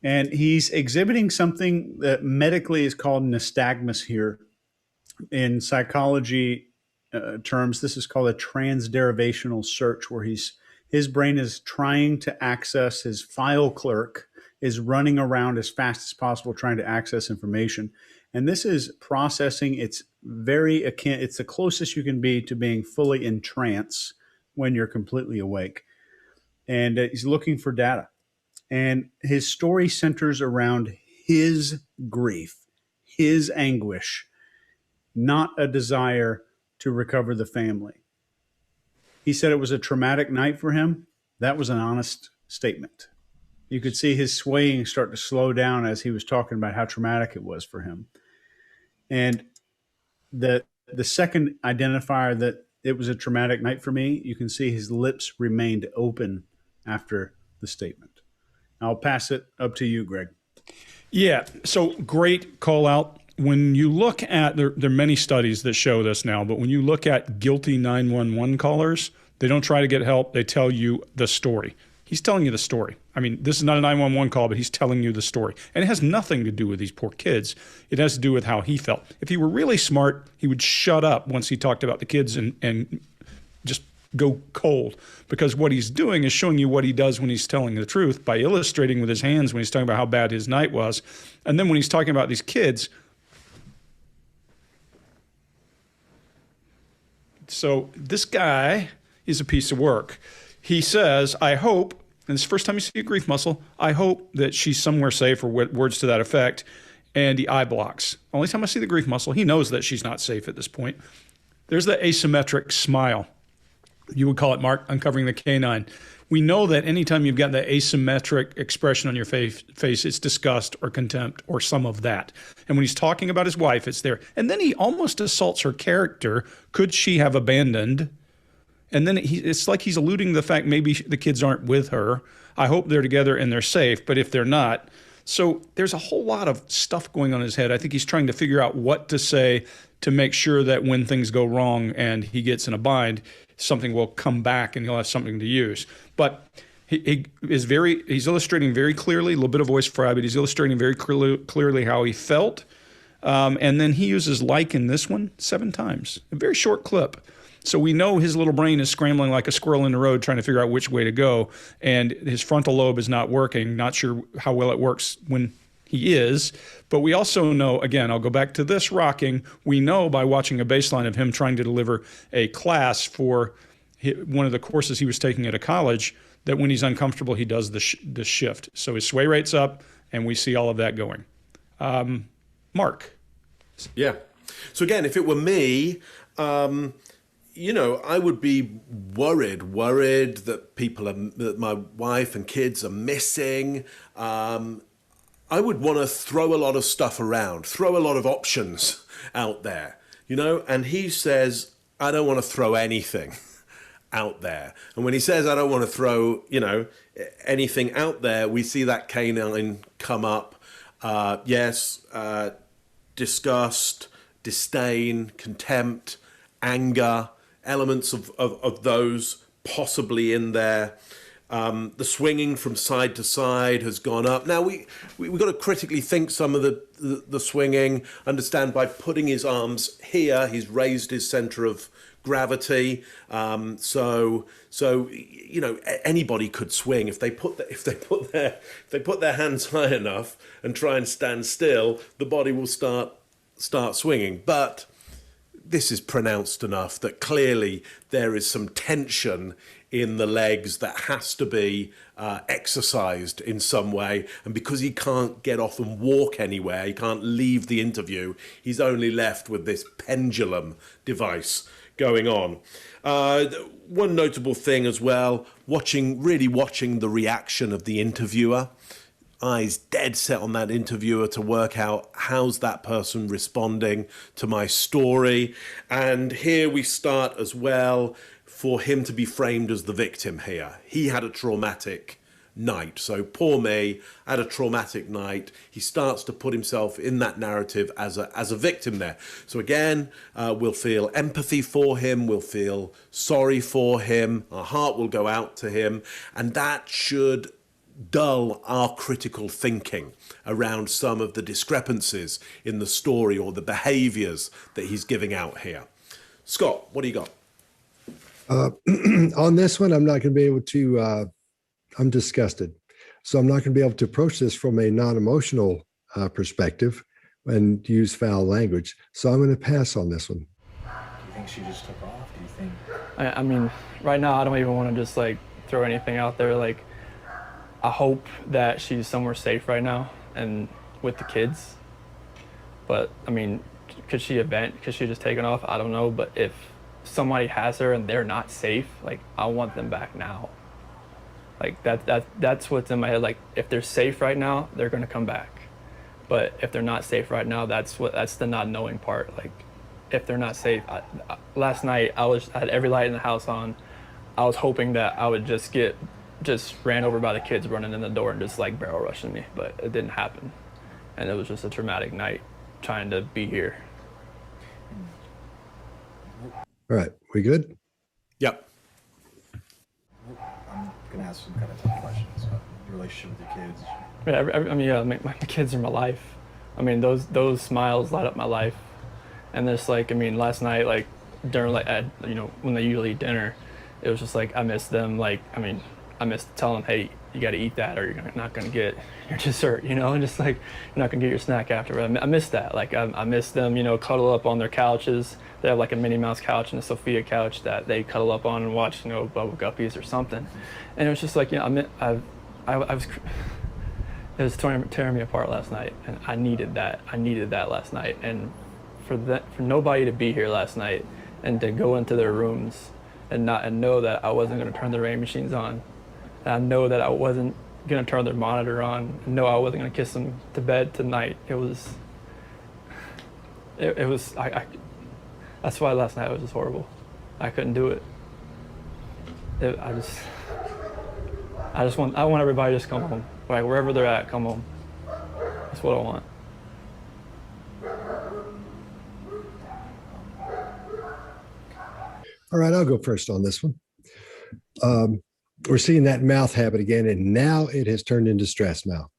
And he's exhibiting something that medically is called nystagmus here. In psychology terms, this is called a transderivational search, where his brain is trying to access, his file clerk is running around as fast as possible trying to access information. And this is processing. It's the closest you can be to being fully in trance when you're completely awake. And he's looking for data. And his story centers around his grief, his anguish, not a desire to recover the family. He said it was a traumatic night for him. That was an honest statement. You could see his swaying start to slow down as he was talking about how traumatic it was for him. And the second identifier that it was a traumatic night for me, you can see his lips remained open after the statement. I'll pass it up to you, Greg. Yeah, so great call out. When you look at, there are many studies that show this now, but when you look at guilty 911 callers, they don't try to get help. They tell you the story. He's telling you the story. I mean, this is not a 911 call, but he's telling you the story. And it has nothing to do with these poor kids. It has to do with how he felt. If he were really smart, he would shut up once he talked about the kids and just go cold. Because what he's doing is showing you what he does when he's telling the truth by illustrating with his hands when he's talking about how bad his night was. And then when he's talking about these kids. So this guy is a piece of work. He says, I hope, and it's the first time you see a grief muscle, I hope that she's somewhere safe, or words to that effect, and he eye blocks. Only time I see the grief muscle, he knows that she's not safe at this point. There's the asymmetric smile. You would call it, Mark, uncovering the canine. We know that anytime you've got the asymmetric expression on your face, it's disgust or contempt or some of that. And when he's talking about his wife, it's there. And then he almost assaults her character. Could she have abandoned? And then it's like he's alluding to the fact maybe the kids aren't with her. I hope they're together and they're safe, but if they're not. So there's a whole lot of stuff going on in his head. I think he's trying to figure out what to say to make sure that when things go wrong and he gets in a bind, something will come back and he'll have something to use. But he's illustrating very clearly, a little bit of voice fry, but he's illustrating very clearly how he felt. And then he uses like in this one 7 times, a very short clip. So we know his little brain is scrambling like a squirrel in the road trying to figure out which way to go. And his frontal lobe is not working, not sure how well it works when he is. But we also know, again, I'll go back to this rocking. We know by watching a baseline of him trying to deliver a class for one of the courses he was taking at a college, that when he's uncomfortable, he does the shift. So his sway rate's up, and we see all of that going. Mark. Yeah. So again, if it were me, I would be worried that my wife and kids are missing. I would want to throw a lot of stuff around, throw a lot of options out there, and he says, I don't want to throw anything out there. And when he says, I don't want to throw, anything out there, we see that canine come up. Disgust, disdain, contempt, anger, elements of those possibly in there. The swinging from side to side has gone up. Now we've got to critically think some of the swinging. Understand by putting his arms here, he's raised his center of gravity. So anybody could swing if they put their hands high enough and try and stand still. The body will start swinging, but this is pronounced enough that clearly there is some tension in the legs that has to be exercised in some way. And because he can't get off and walk anywhere, he can't leave the interview, he's only left with this pendulum device going on. One notable thing as well, watching the reaction of the interviewer. Eyes dead set on that interviewer to work out how's that person responding to my story. And here we start as well for him to be framed as the victim here. He had a traumatic night. So poor me, had a traumatic night. He starts to put himself in that narrative as a victim there. So again, we'll feel empathy for him. We'll feel sorry for him. Our heart will go out to him. And that should dull our critical thinking around some of the discrepancies in the story or the behaviors that he's giving out here. Scott, what do you got? On this one, I'm not going to be able to, I'm disgusted. So I'm not going to be able to approach this from a non-emotional perspective and use foul language. So I'm going to pass on this one. Do you think she just took off? Do you think? I mean, right now, I don't even want to just like throw anything out there. Like, I hope that she's somewhere safe right now and with the kids. But I mean, could she event? Could she just taken off? I don't know. But if somebody has her and they're not safe, like, I want them back now. Like that's what's in my head. Like, if they're safe right now, they're gonna come back. But if they're not safe right now, that's the not knowing part. Like, if they're not safe, last night I had every light in the house on. I was hoping that I would just ran over by the kids running in the door and just like barrel rushing me, but it didn't happen. And it was just a traumatic night trying to be here. All right, we good? Yep. I'm gonna ask some kind of tough questions. Your relationship with your kids. Yeah, my kids are my life. I mean, those smiles light up my life. And there's like, I mean, last night, like during when they usually eat dinner, it was just like I missed them. Like, I mean, I missed telling them, hey, you got to eat that or you're not going to get your dessert, and just like you're not going to get your snack after. I miss that. Like, I miss them, cuddle up on their couches. They have like a Minnie Mouse couch and a Sophia couch that they cuddle up on and watch, Bubble Guppies or something. And it was just like, it was tearing me apart last night, and I needed that. I needed that last night, and for nobody to be here last night and to go into their rooms and know that I wasn't going to turn the rain machines on. And I know that I wasn't going to turn their monitor on. I know I wasn't going to kiss them to bed tonight. It was that's why last night was just horrible. I couldn't do it. I want everybody to just come home. Like, wherever they're at, come home. That's what I want. All right, I'll go first on this one. We're seeing that mouth habit again, and now it has turned into stress mouth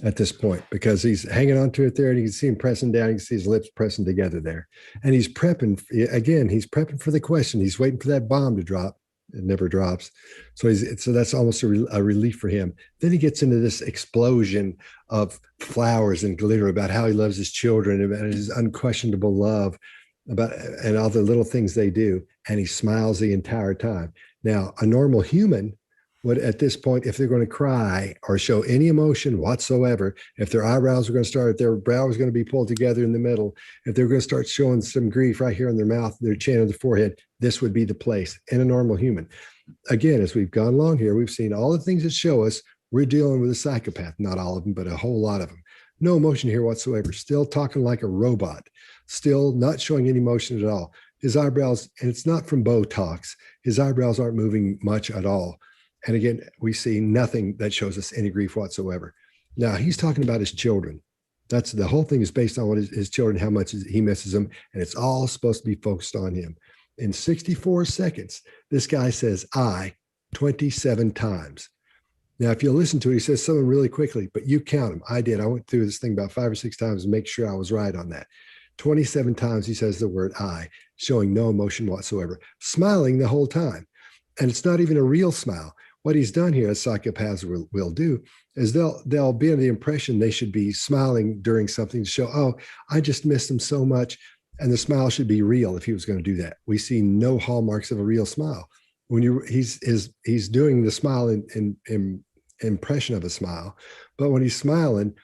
at this point because he's hanging on to it there, and you can see him pressing down. You can see his lips pressing together there, and he's prepping again. He's prepping for the question. He's waiting for that bomb to drop. It never drops, so that's almost a relief for him. Then he gets into this explosion of flowers and glitter about how he loves his children, about his unquestionable love, and all the little things they do, and he smiles the entire time. Now, a normal human would, at this point, if they're going to cry or show any emotion whatsoever, if their eyebrows are going to start, if their brow is going to be pulled together in the middle, if they're going to start showing some grief right here on their mouth, their chin, or the forehead, this would be the place in a normal human. Again, as we've gone along here, we've seen all the things that show us we're dealing with a psychopath, not all of them, but a whole lot of them. No emotion here whatsoever, still talking like a robot, still not showing any emotion at all. His eyebrows, and it's not from Botox, his eyebrows aren't moving much at all. And again, we see nothing that shows us any grief whatsoever. Now, he's talking about his children. That's the whole thing is based on what his children, how much he misses them. And it's all supposed to be focused on him. In 64 seconds, this guy says I 27 times. Now, if you listen to it, he says something really quickly, but you count them. I did. I went through this thing about 5 or 6 times to make sure I was right on that. 27 times he says the word I, showing no emotion whatsoever, smiling the whole time. And it's not even a real smile. What he's done here, as psychopaths will do, is they'll be under the impression they should be smiling during something to show, oh, I just missed him so much. And the smile should be real if he was going to do that. We see no hallmarks of a real smile. When he's doing the smile in impression of a smile, but when he's smiling,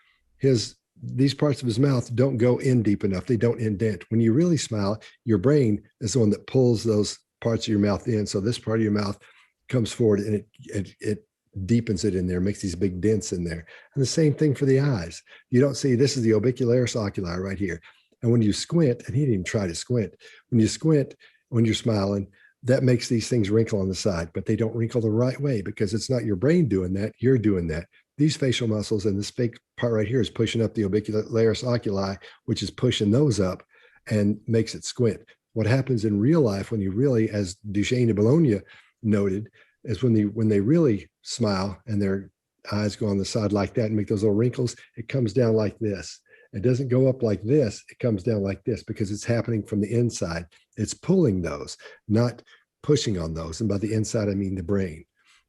these parts of his mouth don't go in deep enough. They don't indent. When you really smile, your brain is the one that pulls those parts of your mouth in. So this part of your mouth comes forward and it deepens it in there, makes these big dents in there. And the same thing for the eyes. You don't see, this is the orbicularis oculi right here. And when you squint, and he didn't even try to squint, when you squint, when you're smiling, that makes these things wrinkle on the side, but they don't wrinkle the right way because it's not your brain doing that, you're doing that. These facial muscles and this fake part right here is pushing up the orbicularis oculi, which is pushing those up and makes it squint. What happens in real life when you really, as Duchesne de Bologna noted, is when they really smile and their eyes go on the side like that and make those little wrinkles, it comes down like this. It doesn't go up like this, it comes down like this because it's happening from the inside. It's pulling those, not pushing on those. And by the inside, I mean the brain.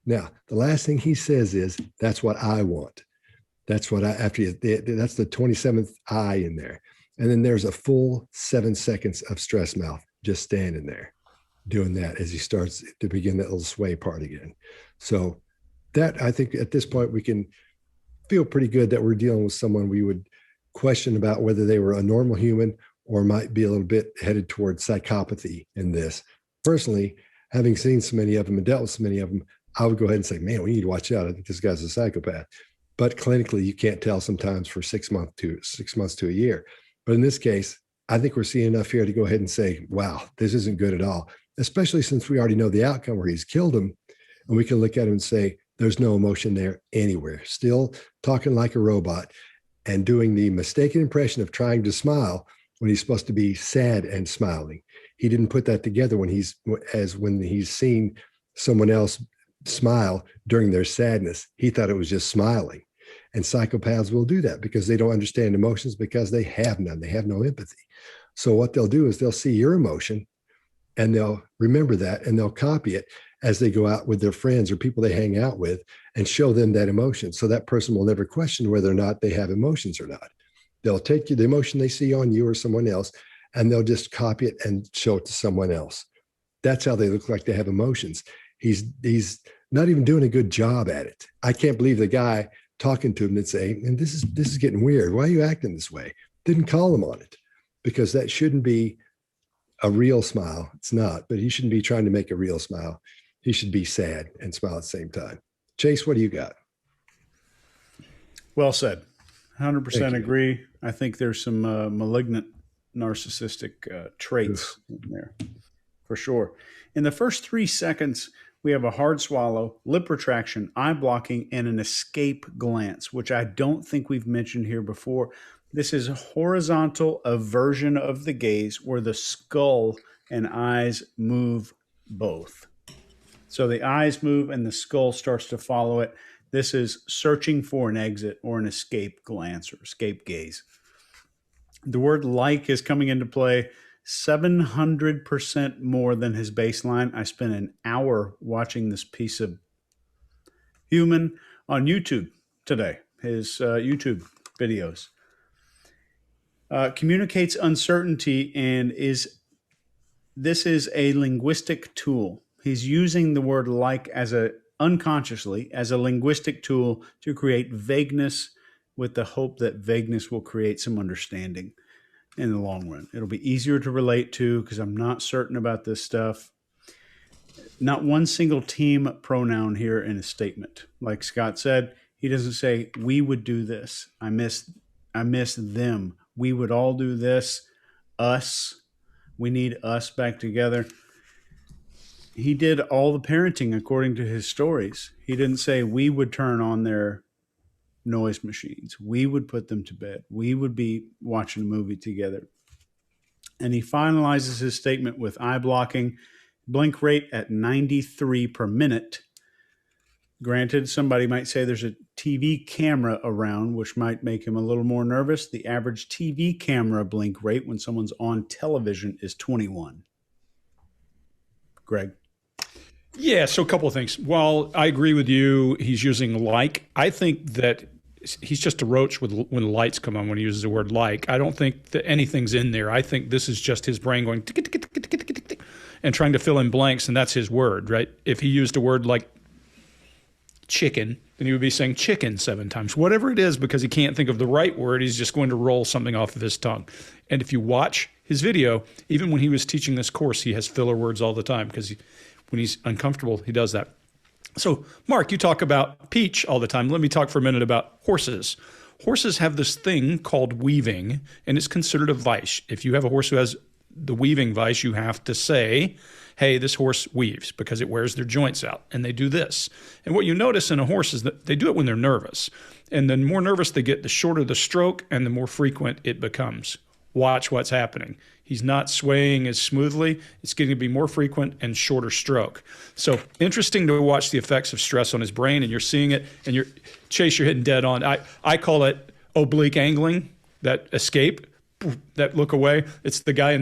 Now, the last thing he says is, that's what I want. That's what that's the 27th I in there. And then there's a full 7 seconds of stress mouth just standing there doing that as he starts to begin that little sway part again. So that, I think at this point, we can feel pretty good that we're dealing with someone we would question about whether they were a normal human or might be a little bit headed towards psychopathy in this. Personally, having seen so many of them and dealt with so many of them, I would go ahead and say, man, we need to watch out. I think this guy's a psychopath. But clinically, you can't tell sometimes for 6 months to a year. But in this case, I think we're seeing enough here to go ahead and say, wow, this isn't good at all, especially since we already know the outcome where he's killed him. And we can look at him and say, there's no emotion there anywhere. Still talking like a robot and doing the mistaken impression of trying to smile when he's supposed to be sad and smiling. He didn't put that together when he's seen someone else smile during their sadness. He thought it was just smiling. And psychopaths will do that because they don't understand emotions because they have none. They have no empathy. So what they'll do is they'll see your emotion and they'll remember that and they'll copy it as they go out with their friends or people they hang out with and show them that emotion. So that person will never question whether or not they have emotions or not. They'll take the emotion they see on you or someone else, and they'll just copy it and show it to someone else. That's how they look like they have emotions. He's not even doing a good job at it. I can't believe the guy talking to him that say, and this is getting weird. Why are you acting this way? Didn't call him on it because that shouldn't be a real smile. It's not, but he shouldn't be trying to make a real smile. He should be sad and smile at the same time. Chase, what do you got? Well said. 100% agree. I think there's some malignant narcissistic traits in there for sure. In the first 3 seconds, we have a hard swallow, lip retraction, eye blocking, and an escape glance, which I don't think we've mentioned here before. This is a horizontal aversion of the gaze where the skull and eyes move both. So the eyes move and the skull starts to follow it. This is searching for an exit or an escape glance or escape gaze. The word like is coming into play 700% more than his baseline. I spent an hour watching this piece of human on YouTube today, his YouTube videos. Communicates uncertainty and this is a linguistic tool. He's using the word like unconsciously as a linguistic tool to create vagueness with the hope that vagueness will create some understanding in the long run. It'll be easier to relate to because I'm not certain about this stuff. Not one single team pronoun here in a statement. Like Scott said, he doesn't say, we would do this. I miss them. We would all do this. Us. We need us back together. He did all the parenting according to his stories. He didn't say we would turn on their noise machines. We would put them to bed. We would be watching a movie together. And he finalizes his statement with eye blocking, blink rate at 93 per minute. Granted, somebody might say there's a TV camera around, which might make him a little more nervous. The average TV camera blink rate when someone's on television is 21. Greg? Yeah, so a couple of things. While I agree with you, he's using like. I think that he's just a roach with when the lights come on when he uses the word like. I don't think that anything's in there. I think this is just his brain going tick, tick, tick, tick, tick, tick, tick, and trying to fill in blanks, and that's his word, right? If he used a word like chicken, then he would be saying chicken 7 times. Whatever it is, because he can't think of the right word, he's just going to roll something off of his tongue. And if you watch his video, even when he was teaching this course, he has filler words all the time because when he's uncomfortable, he does that. So, Mark, you talk about Peach all the time. Let me talk for a minute about horses. Horses have this thing called weaving, and it's considered a vice. If you have a horse who has the weaving vice, you have to say, hey, this horse weaves because it wears their joints out, and they do this. And what you notice in a horse is that they do it when they're nervous. And the more nervous they get, the shorter the stroke and the more frequent it becomes. Watch what's happening. He's not swaying as smoothly. It's getting to be more frequent and shorter stroke. So interesting to watch the effects of stress on his brain, and you're seeing it, and Chase, you're hitting dead on. I call it oblique angling, that escape, that look away. It's the guy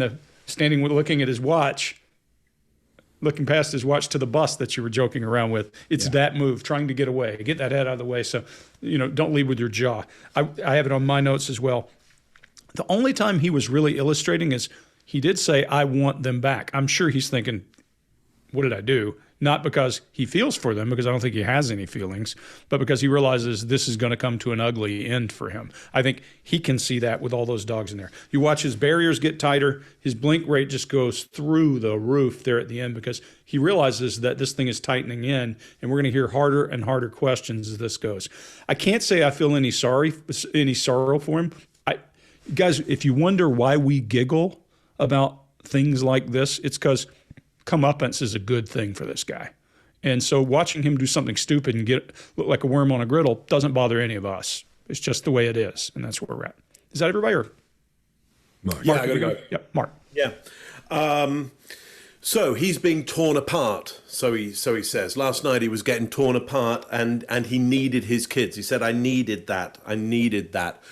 standing looking at his watch, looking past his watch to the bus that you were joking around with. It's that move, trying to get away, get that head out of the way. So, don't lead with your jaw. I have it on my notes as well. The only time he was really illustrating is he did say, I want them back. I'm sure he's thinking, what did I do? Not because he feels for them, because I don't think he has any feelings, but because he realizes this is going to come to an ugly end for him. I think he can see that with all those dogs in there. You watch his barriers get tighter, his blink rate just goes through the roof there at the end because he realizes that this thing is tightening in, and we're going to hear harder and harder questions as this goes. I can't say I feel any sorrow for him. Guys, if you wonder why we giggle about things like this, it's because comeuppance is a good thing for this guy. And so watching him do something stupid and look like a worm on a griddle doesn't bother any of us. It's just the way it is, and that's where we're at. Is that everybody? Or Mark. Yeah, I gotta go. Yeah, Mark. Yeah. So he's being torn apart. So he says last night he was getting torn apart, and he needed his kids. He said, I needed that.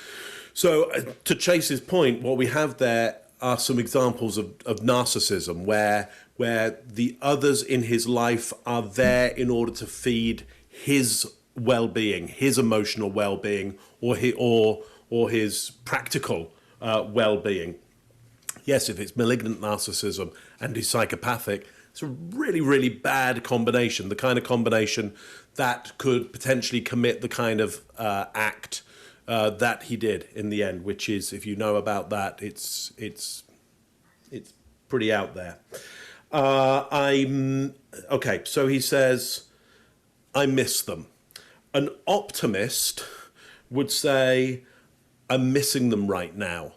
So to Chase's point, what we have there are some examples of narcissism where the others in his life are there in order to feed his well-being, his emotional well-being, or his practical well-being. Yes, if it's malignant narcissism and he's psychopathic, it's a really, really bad combination, the kind of combination that could potentially commit the kind of act that he did in the end, which is, if you know about that, it's pretty out there. Okay, so he says, I miss them. An optimist would say, I'm missing them right now.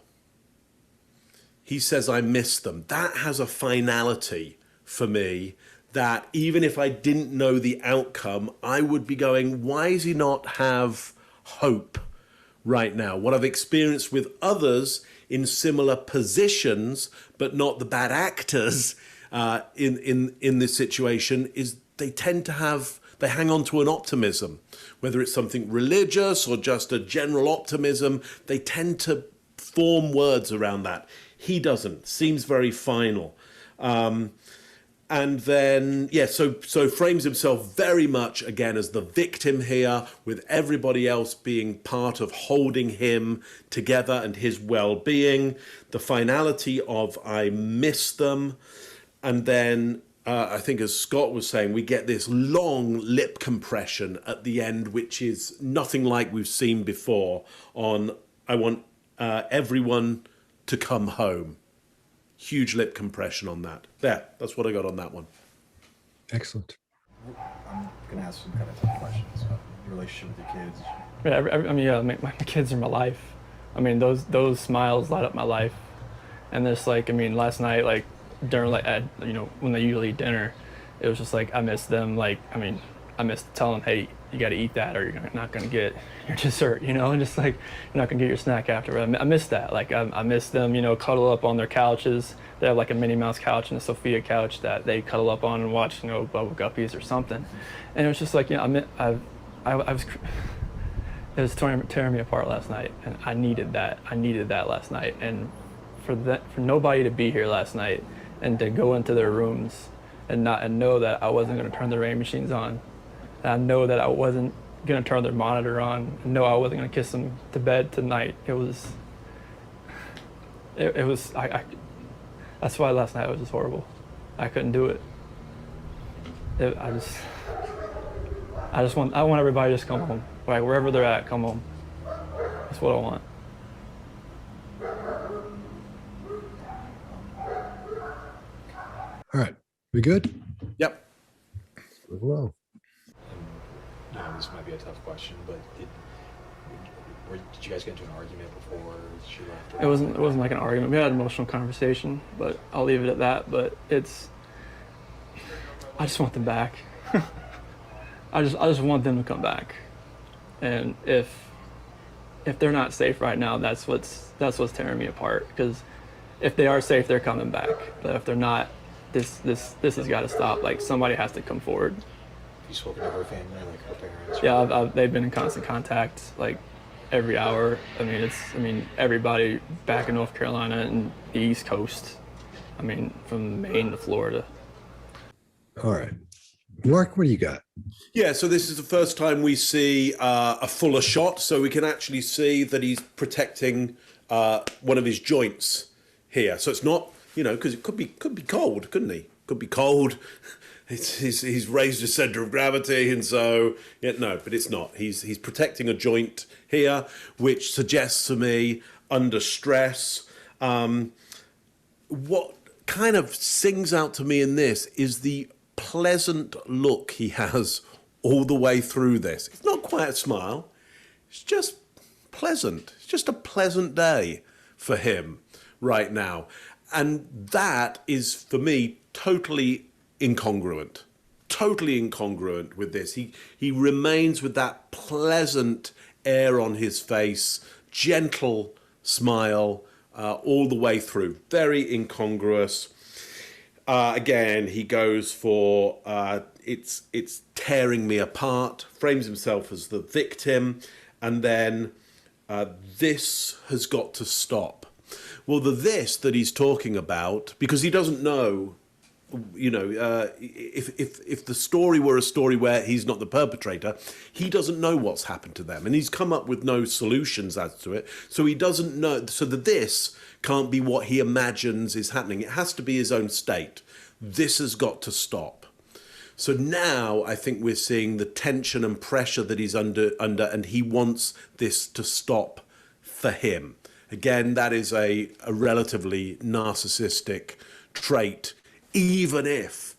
He says, I miss them. That has a finality for me that even if I didn't know the outcome, I would be going, why does he not have hope right now? What I've experienced with others in similar positions, but not the bad actors in this situation, is they hang on to an optimism, whether it's something religious or just a general optimism. They tend to form words around that. He doesn't. Seems very final. And then, so frames himself very much, again, as the victim here, with everybody else being part of holding him together and his well-being. The finality of I miss them. And then, I think as Scott was saying, we get this long lip compression at the end, which is nothing like we've seen before on I want everyone to come home. Huge lip compression on that. That's what I got on that one. Excellent. I'm gonna ask some kind of tough questions about your relationship with your kids. Yeah, my kids are my life. I mean, those smiles light up my life. And there's last night, during when they usually eat dinner, it was just I miss them. I miss telling them, hey, you got to eat that or you're not going to get your dessert, you know, and just like you're not going to get your snack after. I miss that. Like I miss them, you know, cuddle up on their couches. They have like a Minnie Mouse couch and a Sophia couch that they cuddle up on and watch, you know, Bubble Guppies or something. And it was just like, you know, I was, it was tearing me apart last night, and I needed that. I needed that last night, and for nobody to be here last night and to go into their rooms and know that I wasn't going to turn the rain machines on. And I know that I wasn't going to turn their monitor on. I know I wasn't going to kiss them to bed tonight. It was that's why last night was just horrible. I couldn't do it. I want everybody to just come home. Like wherever they're at, come home. That's what I want. All right. We good? Yep. Move along. This might be a tough question, but did you guys get into an argument before she left? It wasn't like an argument. We had an emotional conversation, but I'll leave it at that. But I just want them back. I just want them to come back. And if they're not safe right now, that's what's tearing me apart. Because if they are safe, they're coming back. But if they're not, this has got to stop. Like somebody has to come forward. You spoken to her family, like her parents? Yeah, they've been in constant contact, like every hour. I mean, everybody back in North Carolina and the East Coast. I mean, from Maine to Florida. All right. Mark, what do you got? Yeah, so this is the first time we see a fuller shot, so we can actually see that he's protecting one of his joints here. So it's not, you know, because it could be cold, couldn't he? Could be cold. He's raised his center of gravity, and so no, but it's not. He's protecting a joint here, which suggests to me under stress. What kind of sings out to me in this is the pleasant look he has all the way through this. It's not quite a smile. It's just pleasant. It's just a pleasant day for him right now. And that is, for me, totally incongruent with this. He remains with that pleasant air on his face, gentle smile all the way through. Very incongruous. Again, he goes for it's tearing me apart, frames himself as the victim, and then this has got to stop. Well, the this that he's talking about, because he doesn't know, you know, if the story were a story where he's not the perpetrator, he doesn't know what's happened to them, and he's come up with no solutions as to it. So he doesn't know. So the this can't be what he imagines is happening. It has to be his own state. This has got to stop. So now I think we're seeing the tension and pressure that he's under, and he wants this to stop for him. Again, that is a relatively narcissistic trait, even if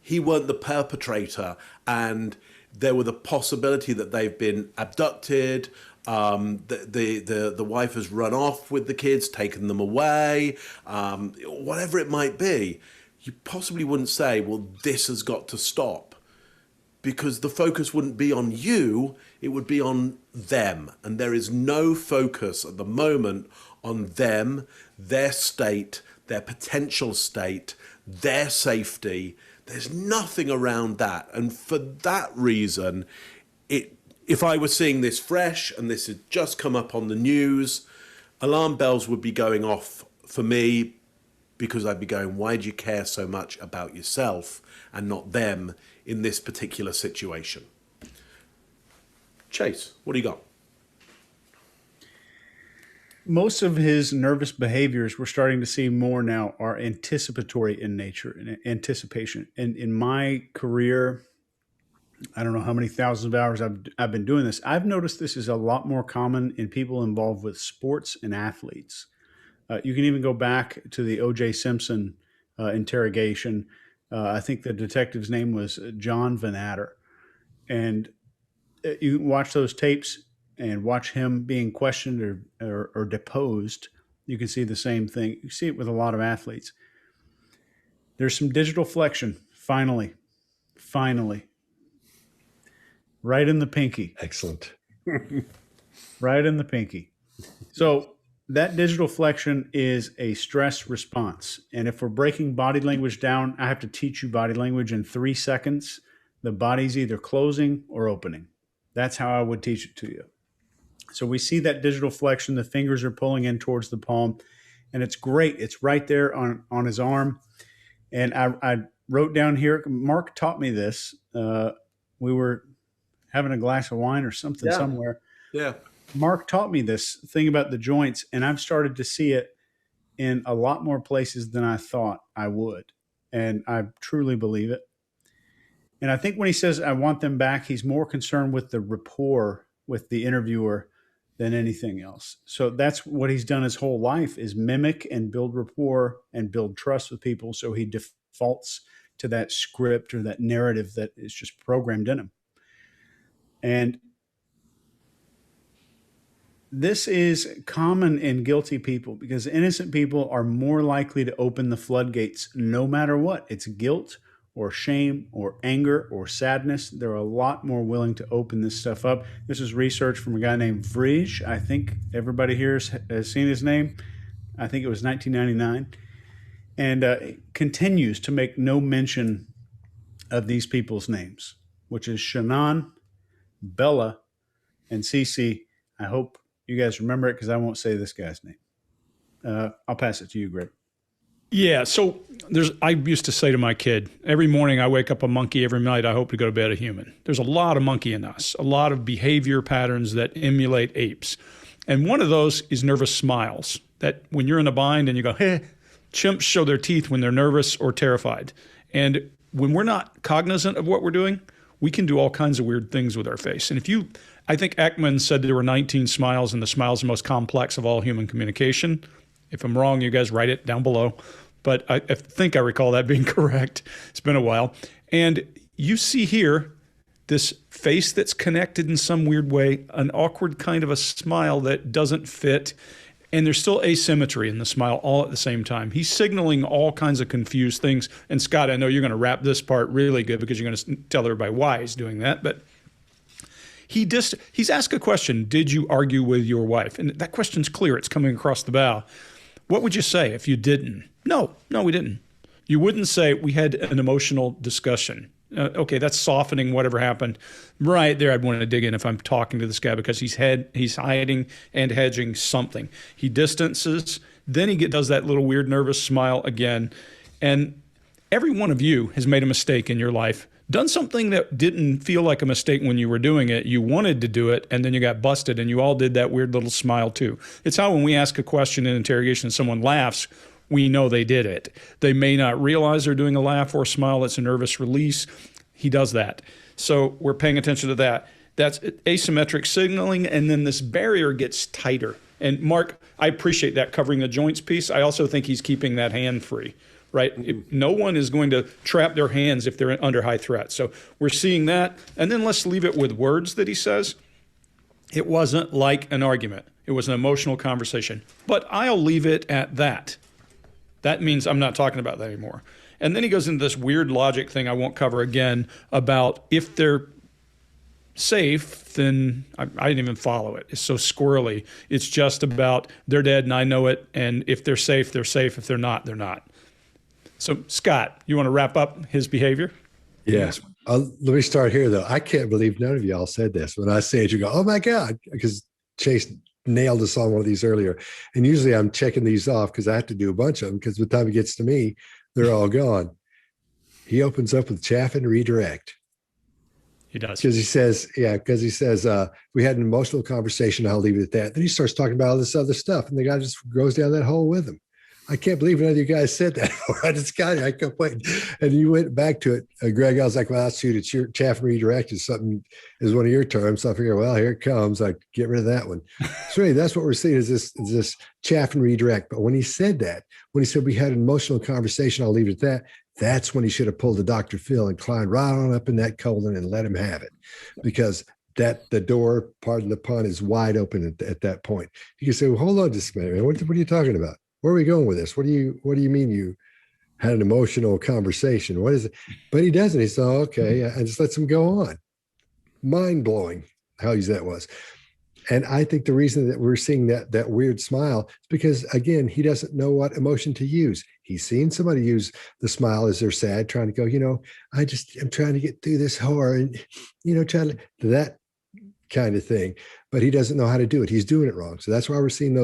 he weren't the perpetrator and there were the possibility that they've been abducted, the wife has run off with the kids, taken them away, whatever it might be. You possibly wouldn't say, well, this has got to stop, because the focus wouldn't be on you, it would be on them. And there is no focus at the moment on them, their state, their potential state, their safety. There's nothing around that. And for that reason, if I were seeing this fresh and this had just come up on the news, alarm bells would be going off for me, because I'd be going, why do you care so much about yourself and not them in this particular situation? Chase, what do you got? Most of his nervous behaviors we're starting to see more now are anticipatory in nature and anticipation. And in my career, I don't know how many thousands of hours I've been doing this. I've noticed this is a lot more common in people involved with sports and athletes. You can even go back to the O.J. Simpson interrogation. I think the detective's name was John Van Atter. And you watch those tapes and watch him being questioned or deposed. You can see the same thing. You see it with a lot of athletes. There's some digital flexion, finally. Right in the pinky. Excellent. Right in the pinky. So that digital flexion is a stress response. And if we're breaking body language down, I have to teach you body language in 3 seconds. The body's either closing or opening. That's how I would teach it to you. So we see that digital flexion. The fingers are pulling in towards the palm, and it's great. It's right there on his arm. And I wrote down here, Mark taught me this. We were having a glass of wine or something somewhere. Yeah. Mark taught me this thing about the joints, and I've started to see it in a lot more places than I thought I would. And I truly believe it. And I think when he says, I want them back, he's more concerned with the rapport with the interviewer than anything else. So that's what he's done his whole life, is mimic and build rapport and build trust with people. So he defaults to that script or that narrative that is just programmed in him. And this is common in guilty people, because innocent people are more likely to open the floodgates no matter what. It's guilt or shame or anger or sadness. They're a lot more willing to open this stuff up. This is research from a guy named Vrij. I think everybody here has seen his name. I think it was 1999. And continues to make no mention of these people's names, which is Shannon, Bella, and Cece. I hope you guys remember it, because I won't say this guy's name. I'll pass it to you, Greg. Yeah. So I used to say to my kid, every morning I wake up a monkey, every night I hope to go to bed a human. There's a lot of monkey in us, a lot of behavior patterns that emulate apes. And one of those is nervous smiles, that when you're in a bind and you go, hey, chimps show their teeth when they're nervous or terrified. And when we're not cognizant of what we're doing, we can do all kinds of weird things with our face. And I think Ekman said there were 19 smiles, and the smile is the most complex of all human communication. If I'm wrong, you guys write it down below. But I think I recall that being correct. It's been a while. And you see here this face that's connected in some weird way, an awkward kind of a smile that doesn't fit. And there's still asymmetry in the smile all at the same time. He's signaling all kinds of confused things. And Scott, I know you're going to wrap this part really good, because you're going to tell everybody why he's doing that. But he's asked a question, did you argue with your wife? And that question's clear. It's coming across the bow. What would you say if you didn't? No, we didn't. You wouldn't say we had an emotional discussion. Okay, that's softening whatever happened. Right there, I'd want to dig in if I'm talking to this guy, because he's hiding and hedging something. He distances, then he does that little weird nervous smile again. And every one of you has made a mistake in your life, done something that didn't feel like a mistake when you were doing it. You wanted to do it, and then you got busted, and you all did that weird little smile too. It's how when we ask a question in interrogation and someone laughs, we know they did it. They may not realize they're doing a laugh or a smile. It's a nervous release. He does that. So we're paying attention to that. That's asymmetric signaling, and then this barrier gets tighter. And Mark, I appreciate that covering the joints piece. I also think he's keeping that hand free, right? No one is going to trap their hands if they're under high threat. So we're seeing that. And then let's leave it with words that he says. It wasn't like an argument. It was an emotional conversation. But I'll leave it at that. That means I'm not talking about that anymore. And then he goes into this weird logic thing I won't cover again about if they're safe, then I didn't even follow it. It's so squirrely. It's just about they're dead and I know it. And if they're safe, they're safe. If they're not, they're not. So Scott, you want to wrap up his behavior? Yes. Let me start here, though. I can't believe none of y'all said this. When I say it, you go, oh, my God, because Chase nailed us on one of these earlier. And usually I'm checking these off because I have to do a bunch of them, because by the time it gets to me, they're all gone. He opens up with chaff and redirect. He does. Because he says, we had an emotional conversation. I'll leave it at that. Then he starts talking about all this other stuff, and the guy just goes down that hole with him. I can't believe none of you guys said that. I just got it. I couldn't wait. And you went back to it, Greg. I was like, well, shoot, it's your chaff and redirect is something is one of your terms. So I figure, well, here it comes. I get rid of that one. So anyway, that's what we're seeing is this chaff and redirect. But when he said that, when he said we had an emotional conversation, I'll leave it at that. That's when he should have pulled the Dr. Phil and climbed right on up in that colon and let him have it, because the door, pardon the pun, is wide open at that point. You can say, well, hold on just a minute, man. What are you talking about? Where are we going with this? What do you mean you had an emotional conversation? What is it? But he doesn't. He said, oh, okay, and just lets him go on. mind blowing how easy that was. And I think the reason that we're seeing that weird smile is because, again, he doesn't know what emotion to use. He's seen somebody use the smile as they're sad, trying to go, I'm trying to get through this horror, and trying to that kind of thing. But he doesn't know how to do it. He's doing it wrong. So that's why we're seeing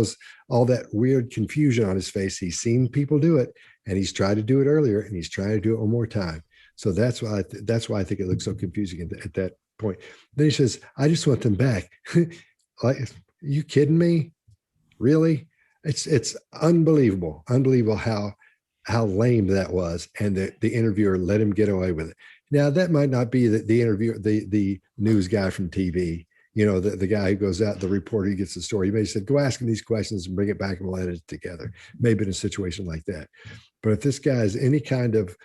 all that weird confusion on his face. He's seen people do it, and he's tried to do it earlier, and he's trying to do it one more time. So that's why I think it looks so confusing at that point. Then he says, "I just want them back." Like, are you kidding me? Really? It's unbelievable how lame that was, and the interviewer let him get away with it. Now, that might not be the interviewer, the news guy from TV, the guy who goes out, the reporter who gets the story. He may have said, "Go ask him these questions and bring it back and we'll edit it together." Maybe in a situation like that. But if this guy is any kind of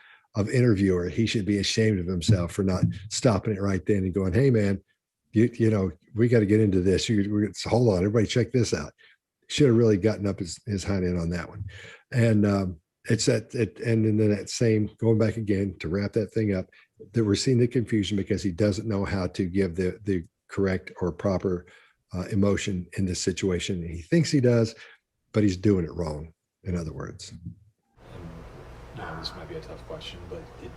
interviewer, he should be ashamed of himself for not stopping it right then and going, "Hey, man, we got to get into this. Hold on, everybody, check this out." Should have really gotten up his hind end on that one. And and then that same, going back again to wrap that thing up, that we're seeing the confusion because he doesn't know how to give the correct or proper emotion in this situation. He thinks he does, but he's doing it wrong. In other words. This might be a tough question, but did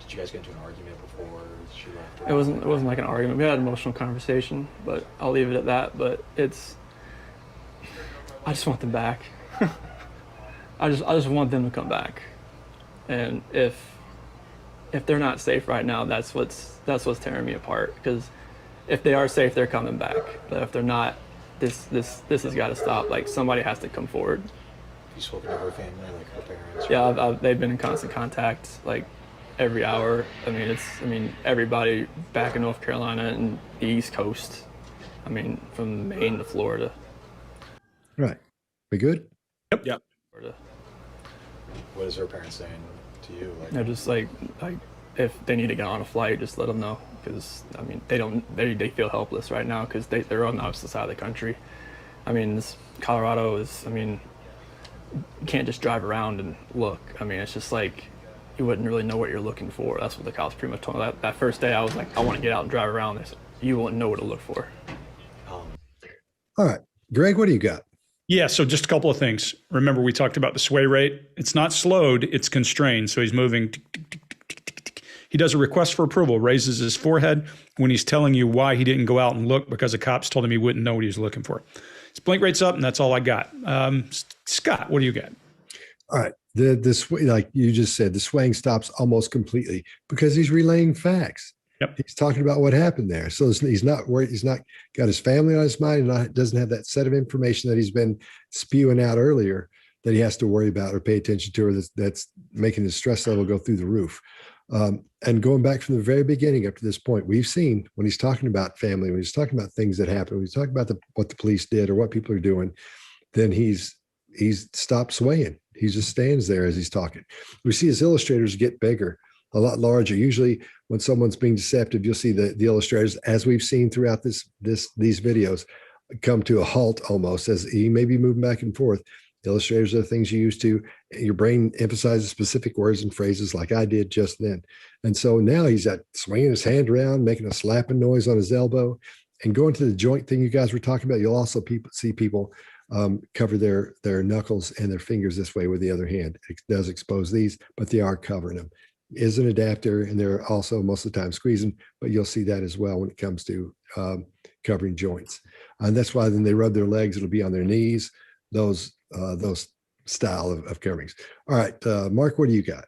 you guys get into an argument before she left? It wasn't like an argument. We had an emotional conversation, but I'll leave it at that. But I just want them back. I just want them to come back. And if they're not safe right now, that's what's tearing me apart. Because if they are safe, they're coming back. But if they're not, this has got to stop. Like, somebody has to come forward. You spoken to her family, like her parents? Yeah, they've been in constant contact, like, every hour. I mean, everybody back in North Carolina and the East Coast. I mean, from Maine to Florida. Right. We good? Yep. Florida. What is her parents saying to you? Like, They're just like if they need to get on a flight, just let them know. Because I mean, they feel helpless right now because they're on the opposite side of the country. I mean, Colorado is. I mean, you can't just drive around and look. I mean, it's just like you wouldn't really know what you're looking for. That's what the cops pretty much told me. That first day, I was like, I want to get out and drive around. They said, you wouldn't know what to look for. All right, Greg, what do you got? Yeah, so just a couple of things. Remember, we talked about the sway rate. It's not slowed, it's constrained. So he's moving. He does a request for approval, raises his forehead when he's telling you why he didn't go out and look because the cops told him he wouldn't know what he was looking for. His blink rate's up, and that's all I got. Scott, what do you got? All right. The like you just said, the swaying stops almost completely because he's relaying facts. Yep. He's talking about what happened there. So he's not worried. He's not got his family on his mind and doesn't have that set of information that he's been spewing out earlier that he has to worry about or pay attention to, or that's making his stress level go through the roof. And going back from the very beginning up to this point, we've seen when he's talking about family, when he's talking about things that happened, when he's talking about what the police did or what people are doing, then he's stopped swaying. He just stands there as he's talking. We see his illustrators get bigger, a lot larger. Usually when someone's being deceptive, you'll see the illustrators, as we've seen throughout these videos, come to a halt almost as he may be moving back and forth. Illustrators are the things you use to, your brain emphasizes specific words and phrases like I did just then. And so now he's swinging his hand around, making a slapping noise on his elbow, and going to the joint thing you guys were talking about. You'll also see people cover their knuckles and their fingers this way with the other hand. It does expose these, but they are covering them. Is an adapter, and they're also most of the time squeezing, but you'll see that as well when it comes to covering joints. And that's why then they rub their legs, it'll be on their knees, those style of coverings. All right, Mark, what do you got?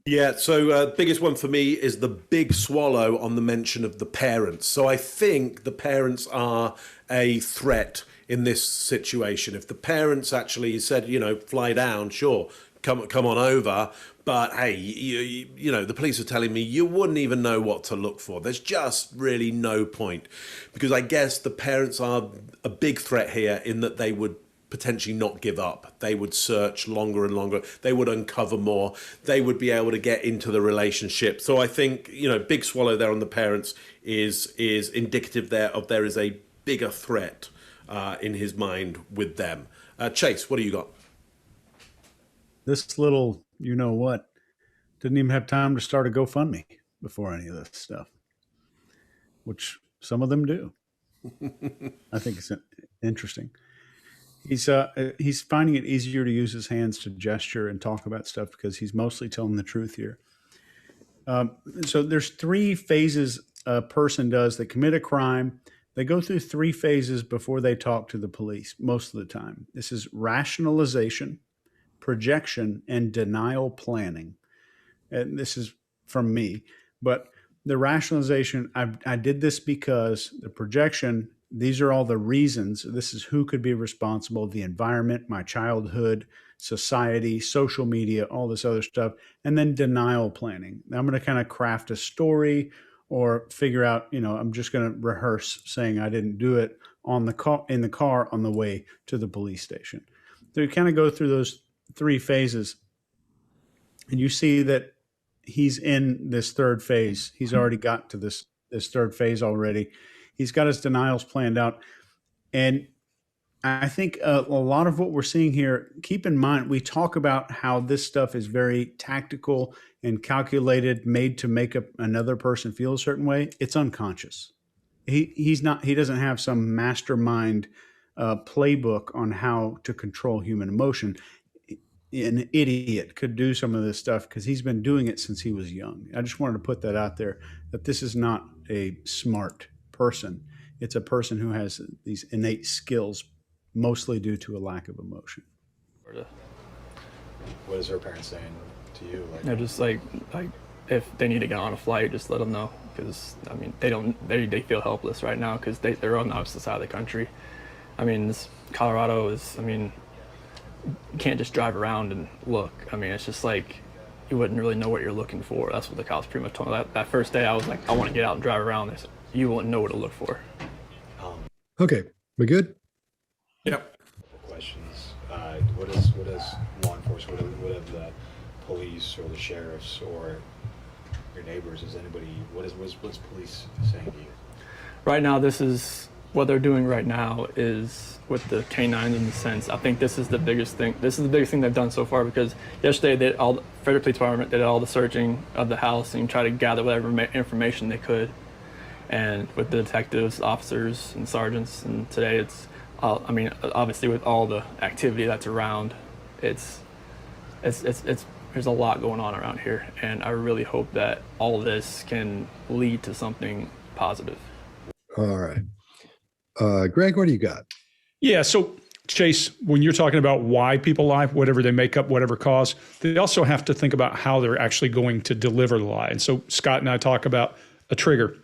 Yeah, so biggest one for me is the big swallow on the mention of the parents. So I think the parents are a threat in this situation. If the parents actually said, fly down, sure, come on over, but hey, you know, the police are telling me you wouldn't even know what to look for. There's just really no point, because I guess the parents are a big threat here in that they would potentially not give up. They would search longer and longer. They would uncover more. They would be able to get into the relationship. So I think, big swallow there on the parents is indicative there is a bigger threat in his mind with them. Chase, what do you got? This little, didn't even have time to start a GoFundMe before any of this stuff. which some of them do. I think it's interesting. He's finding it easier to use his hands to gesture and talk about stuff because he's mostly telling the truth here. So there's 3 phases a person does that commit a crime. They go through 3 phases before they talk to the police most of the time. This is rationalization, projection, and denial planning. And this is from me, but the rationalization, I did this because. The projection, these are all the reasons. This is who could be responsible: the environment, my childhood, society, social media, all this other stuff. And then denial planning. I'm going to kind of craft a story or figure out, I'm just going to rehearse saying I didn't do it in the car on the way to the police station. So you kind of go through those 3 phases, and you see that he's in this 3rd phase. He's already got to this 3rd phase already. He's got his denials planned out. And I think a lot of what we're seeing here, keep in mind, we talk about how this stuff is very tactical and calculated, made to make another person feel a certain way. It's unconscious. He doesn't have some mastermind playbook on how to control human emotion. An idiot could do some of this stuff because he's been doing it since he was young. I just wanted to put that out there, that this is not a smart person. It's a person who has these innate skills, mostly due to a lack of emotion. What is her parents saying to you? They're just like if they need to get on a flight, just let them know, because I mean they feel helpless right now because they're on the opposite side of the country. I mean, Colorado is, you can't just drive around and look. I mean, it's just like you wouldn't really know what you're looking for. That's what the cops pretty much told me. That first day, I was like, I want to get out and drive around. They said, you won't know what to look for. Okay, we good? Yep. Questions. What is law enforcement? What have the police or the sheriffs or your neighbors? What's police saying to you? Right now, this is what they're doing right now is with the canines in the sense. I think this is the biggest thing. This is the biggest thing they've done so far, because yesterday Frederick Police Department did all the searching of the house and tried to gather whatever information they could. And with the detectives, officers, and sergeants, and today it's, obviously with all the activity that's around, it's there's a lot going on around here, and I really hope that all of this can lead to something positive. All right. Greg, what do you got? Yeah. So, Chase, when you're talking about why people lie, whatever they make up, whatever cause, they also have to think about how they're actually going to deliver the lie. And so Scott and I talk about a trigger.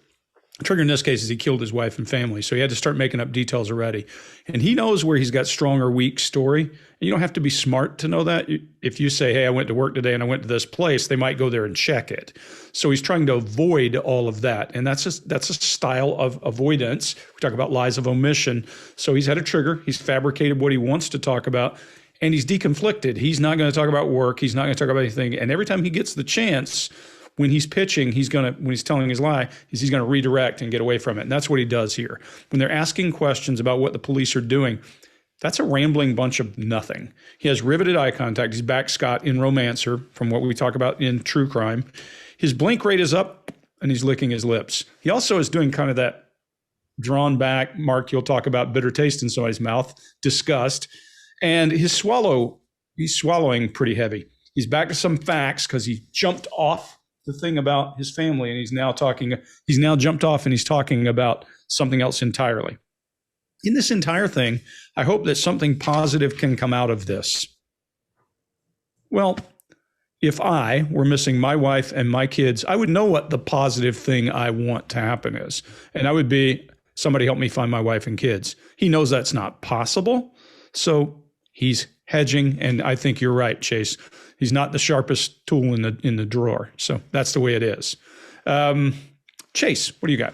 The trigger in this case is he killed his wife and family. So he had to start making up details already. And he knows where he's got strong or weak story. And you don't have to be smart to know that. If you say, hey, I went to work today and I went to this place, they might go there and check it. So he's trying to avoid all of that. And that's a style of avoidance. We talk about lies of omission. So he's had a trigger. He's fabricated what he wants to talk about. And he's deconflicted. He's not going to talk about work. He's not going to talk about anything. And every time he gets the chance, when he's pitching, when he's telling his lie, he's going to redirect and get away from it. And that's what he does here. When they're asking questions about what the police are doing, that's a rambling bunch of nothing. He has riveted eye contact. He's back Scott in Romancer, from what we talk about in true crime. His blink rate is up, and he's licking his lips. He also is doing kind of that drawn back, Mark, you'll talk about bitter taste in somebody's mouth, disgust. And he's swallowing pretty heavy. He's back to some facts because he jumped off the thing about his family, and he's now jumped off and he's talking about something else entirely. In this entire thing, I hope that something positive can come out of this. Well, if I were missing my wife and my kids, I would know what the positive thing I want to happen is. And I would be, somebody help me find my wife and kids. He knows that's not possible. So he's hedging. And I think you're right, Chase. He's not the sharpest tool in the drawer. So that's the way it is. Chase, what do you got?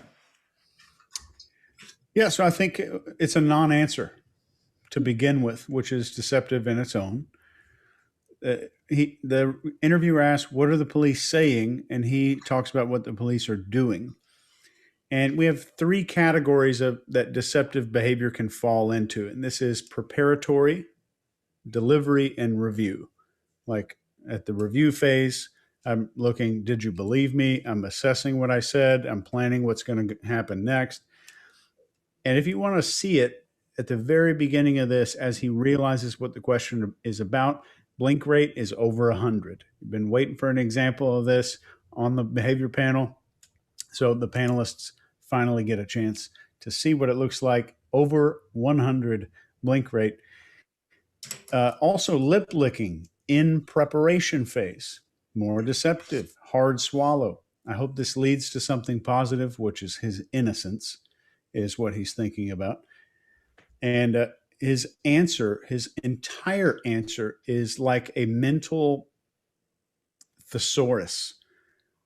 Yeah, so I think it's a non-answer to begin with, which is deceptive in its own. The interviewer asks, what are the police saying? And he talks about what the police are doing. And we have 3 categories of that deceptive behavior can fall into. And this is preparatory, delivery, and review. Like at the review phase, I'm looking, did you believe me? I'm assessing what I said. I'm planning what's going to happen next. And if you want to see it at the very beginning of this, as he realizes what the question is about, blink rate is over 100. You've been waiting for an example of this on the behavior panel. So the panelists finally get a chance to see what it looks like. Over 100 blink rate. Also, lip licking in preparation phase. More deceptive, hard swallow. I hope this leads to something positive, which is his innocence, is what he's thinking about. And his answer, his entire answer, is like a mental thesaurus.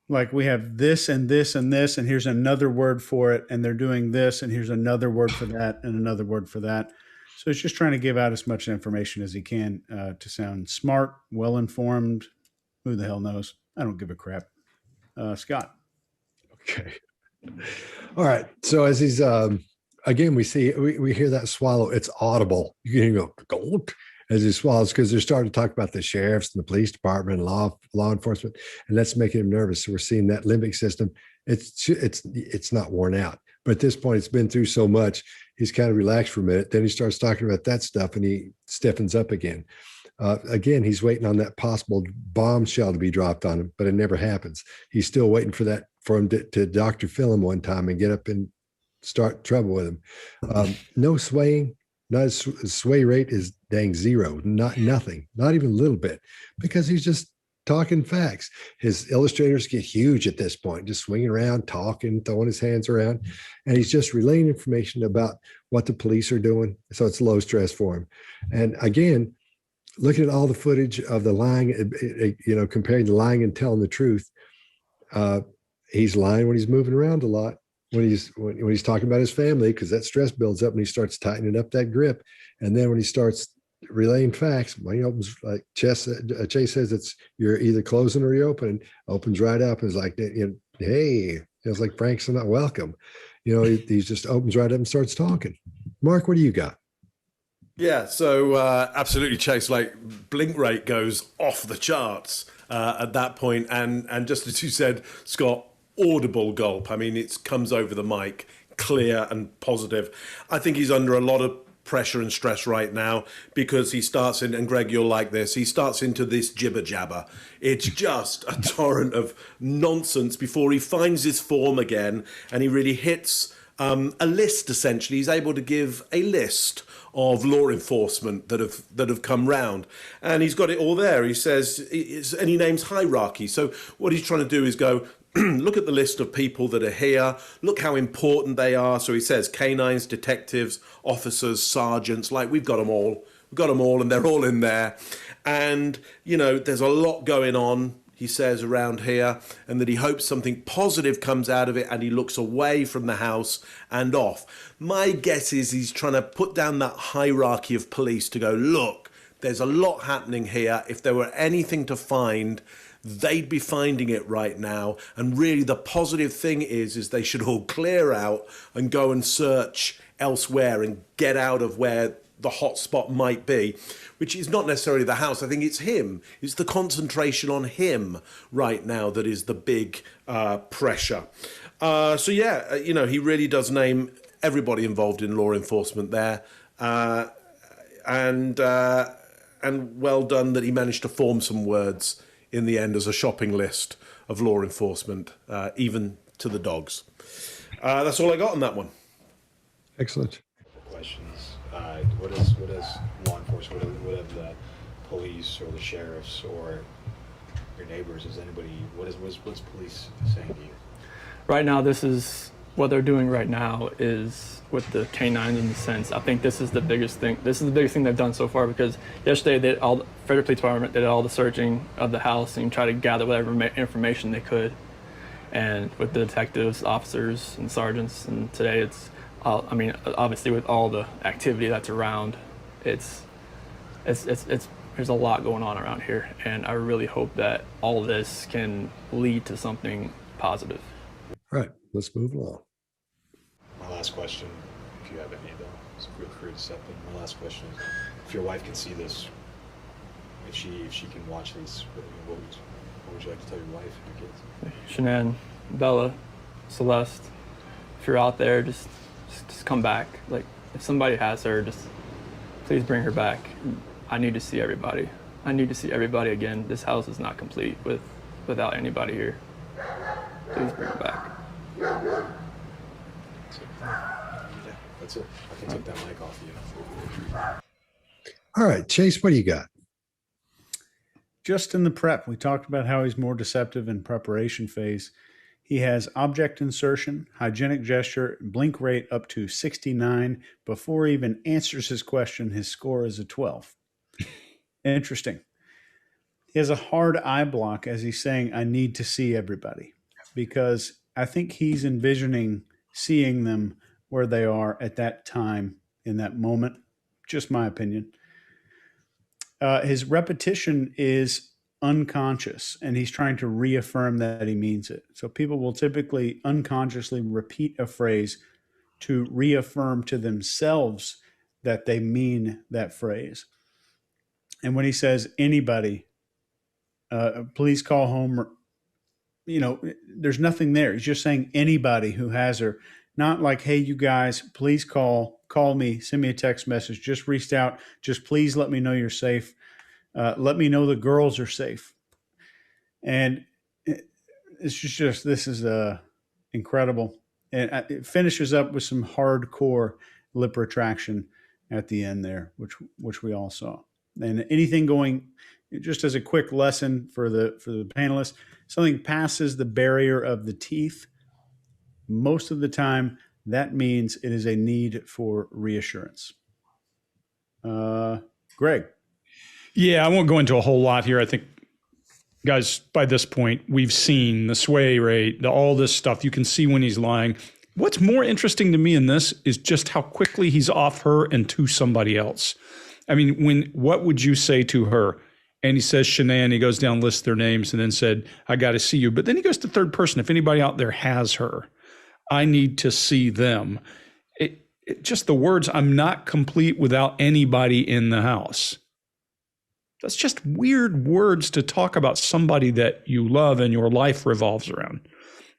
Like we have this and this and this, and here's another word for it, and they're doing this, and here's another word for that, and another word for that. So he's just trying to give out as much information as he can to sound smart, well-informed. Who the hell knows? I don't give a crap. Scott. Okay. All right. So as he's again, we hear that swallow. It's audible. You can hear him go as he swallows because they're starting to talk about the sheriffs and the police department, and law enforcement, and that's making him nervous. So we're seeing that limbic system. It's not worn out, but at this point, it's been through so much. He's kind of relaxed for a minute. Then he starts talking about that stuff, and he stiffens up again. Again, he's waiting on that possible bombshell to be dropped on him, but it never happens. He's still waiting for him to Dr. Phil him one time and get up and start trouble with him. No swaying, not his sway rate is dang zero, nothing, not even a little bit, because he's just talking facts. His illustrators get huge at this point, just swinging around, talking, throwing his hands around, and he's just relaying information about what the police are doing. So it's low stress for him. And again, looking at all the footage of the lying, comparing the lying and telling the truth, he's lying when he's moving around a lot, when he's talking about his family, because that stress builds up and he starts tightening up that grip. And then when he starts relaying facts, when he opens, like Chase says, you're either closing or you're opening, opens right up and is like, hey, it's like Frank's not welcome. He just opens right up and starts talking. Mark, what do you got? Yeah, so absolutely, Chase. Like blink rate goes off the charts at that point, and just as you said, Scott, audible gulp. I mean, it comes over the mic, clear and positive. I think he's under a lot of pressure and stress right now because he starts in, and Greg, you'll like this. He starts into this jibber jabber. It's just a torrent of nonsense before he finds his form again, and he really hits a list. Essentially, he's able to give a list of law enforcement that have come round, and he's got it all there. He says, and he names hierarchy. So what he's trying to do is go, look at the list of people that are here. Look how important they are. So he says canines, detectives, officers, sergeants. Like we've got them all. We've got them all, and they're all in there. And there's a lot going on, he says, around here, and that he hopes something positive comes out of it, and he looks away from the house and off. My guess is he's trying to put down that hierarchy of police to go, look, there's a lot happening here. If there were anything to find, they'd be finding it right now. And really the positive thing is they should all clear out and go and search elsewhere and get out of where the hot spot might be, which is not necessarily the house. I think it's him. It's the concentration on him right now that is the big pressure. He really does name everybody involved in law enforcement there. And well done that he managed to form some words in the end as a shopping list of law enforcement, even to the dogs. That's all I got on that one. Excellent. Questions. What does law enforcement, what have the police or the sheriffs or your neighbors, what's police saying to you? Right now, this is what they're doing right now is with the canines in the sense. I think this is the biggest thing. This is the biggest thing they've done so far because yesterday Frederick Police Department did all the searching of the house and tried to gather whatever information they could. And with the detectives, officers, and sergeants, and today it's, obviously with all the activity that's around, it's there's a lot going on around here, and I really hope that all of this can lead to something positive. All right, let's move along. My last question, if you have any though, so feel free to step in. My last question is, if your wife can see this, if she can watch these, what What would you like to tell your wife and your kids? Shanann, Bella, Celeste, if you're out there, just come back. Like, if somebody has her, just please bring her back. I need to see everybody. I need to see everybody again. This house is not complete without anybody here. Please bring her back. That's it. I can take that mic off you. All right, Chase, what do you got? Just in the prep, we talked about how he's more deceptive in preparation phase. He has object insertion, hygienic gesture, blink rate up to 69. Before he even answers his question, his score is a 12. Interesting. He has a hard eye block as he's saying, I need to see everybody, because I think he's envisioning seeing them where they are at that time in that moment. Just my opinion. His repetition is unconscious, and he's trying to reaffirm that he means it. So people will typically unconsciously repeat a phrase to reaffirm to themselves that they mean that phrase. And when he says anybody, please call home, there's nothing there. He's just saying anybody who has her, not like, hey, you guys, please call me, send me a text message, just reached out, just please let me know you're safe. Let me know the girls are safe. And it's just this is incredible. And it finishes up with some hardcore lip retraction at the end there, which we all saw. And anything going, just as a quick lesson for the panelists, something passes the barrier of the teeth, most of the time that means it is a need for reassurance. Greg. Yeah, I won't go into a whole lot here. I think, guys, by this point, we've seen the sway rate, all this stuff. You can see when he's lying. What's more interesting to me in this is just how quickly he's off her and to somebody else. I mean, what would you say to her? And he says Shanann, he goes down, lists their names, and then said, I got to see you. But then he goes to third person. If anybody out there has her, I need to see them. Just the words, I'm not complete without anybody in the house. That's just weird words to talk about somebody that you love and your life revolves around.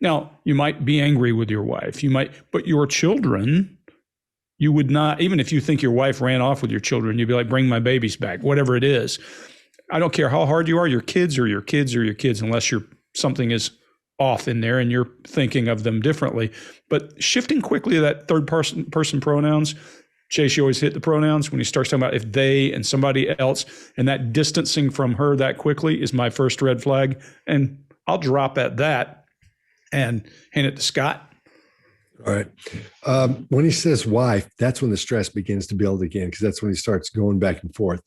Now, you might be angry with your wife. But your children, you would not, even if you think your wife ran off with your children, you'd be like, bring my babies back, whatever it is. I don't care how hard you are, your kids are your kids are your kids, unless something is off in there and you're thinking of them differently. But shifting quickly to that third person pronouns, Chase, you always hit the pronouns when he starts talking about if they and somebody else, and that distancing from her that quickly is my first red flag. And I'll drop at that and hand it to Scott. All right. When he says wife, that's when the stress begins to build again, because that's when he starts going back and forth.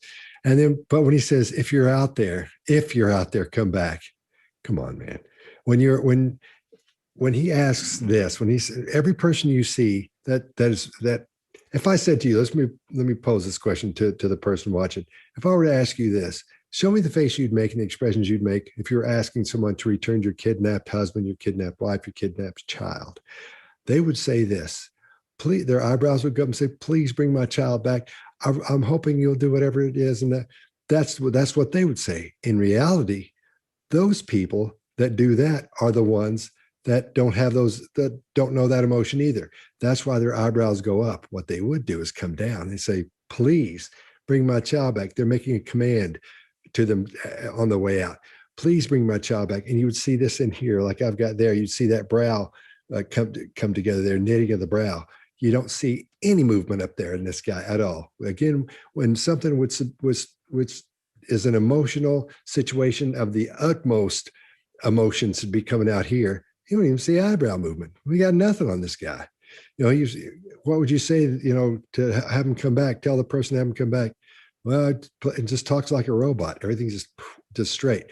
And then, but when he says, if you're out there, come back. Come on, man. When he asks this, when he's every person you see, that if I said to you, let me pose this question to the person watching. If I were to ask you this, show me the face you'd make and the expressions you'd make if you were asking someone to return your kidnapped husband, your kidnapped wife, your kidnapped child. They would say this. Please, their eyebrows would go up and say, please bring my child back. I'm hoping you'll do whatever it is. And that's what they would say. In reality, those people that do that are the ones that don't have that don't know that emotion either. That's why their eyebrows go up. What they would do is come down and say, please bring my child back. They're making a command to them on the way out. Please bring my child back. And you would see this in here, like I've got there. You'd see that brow come together there, knitting of the brow. You don't see any movement up there in this guy at all. Again, when something which is an emotional situation of the utmost emotions to be coming out here, you don't even see eyebrow movement. We got nothing on this guy. What would you say, to have him come back, tell the person to have him come back? Well, it just talks like a robot. Everything's just straight.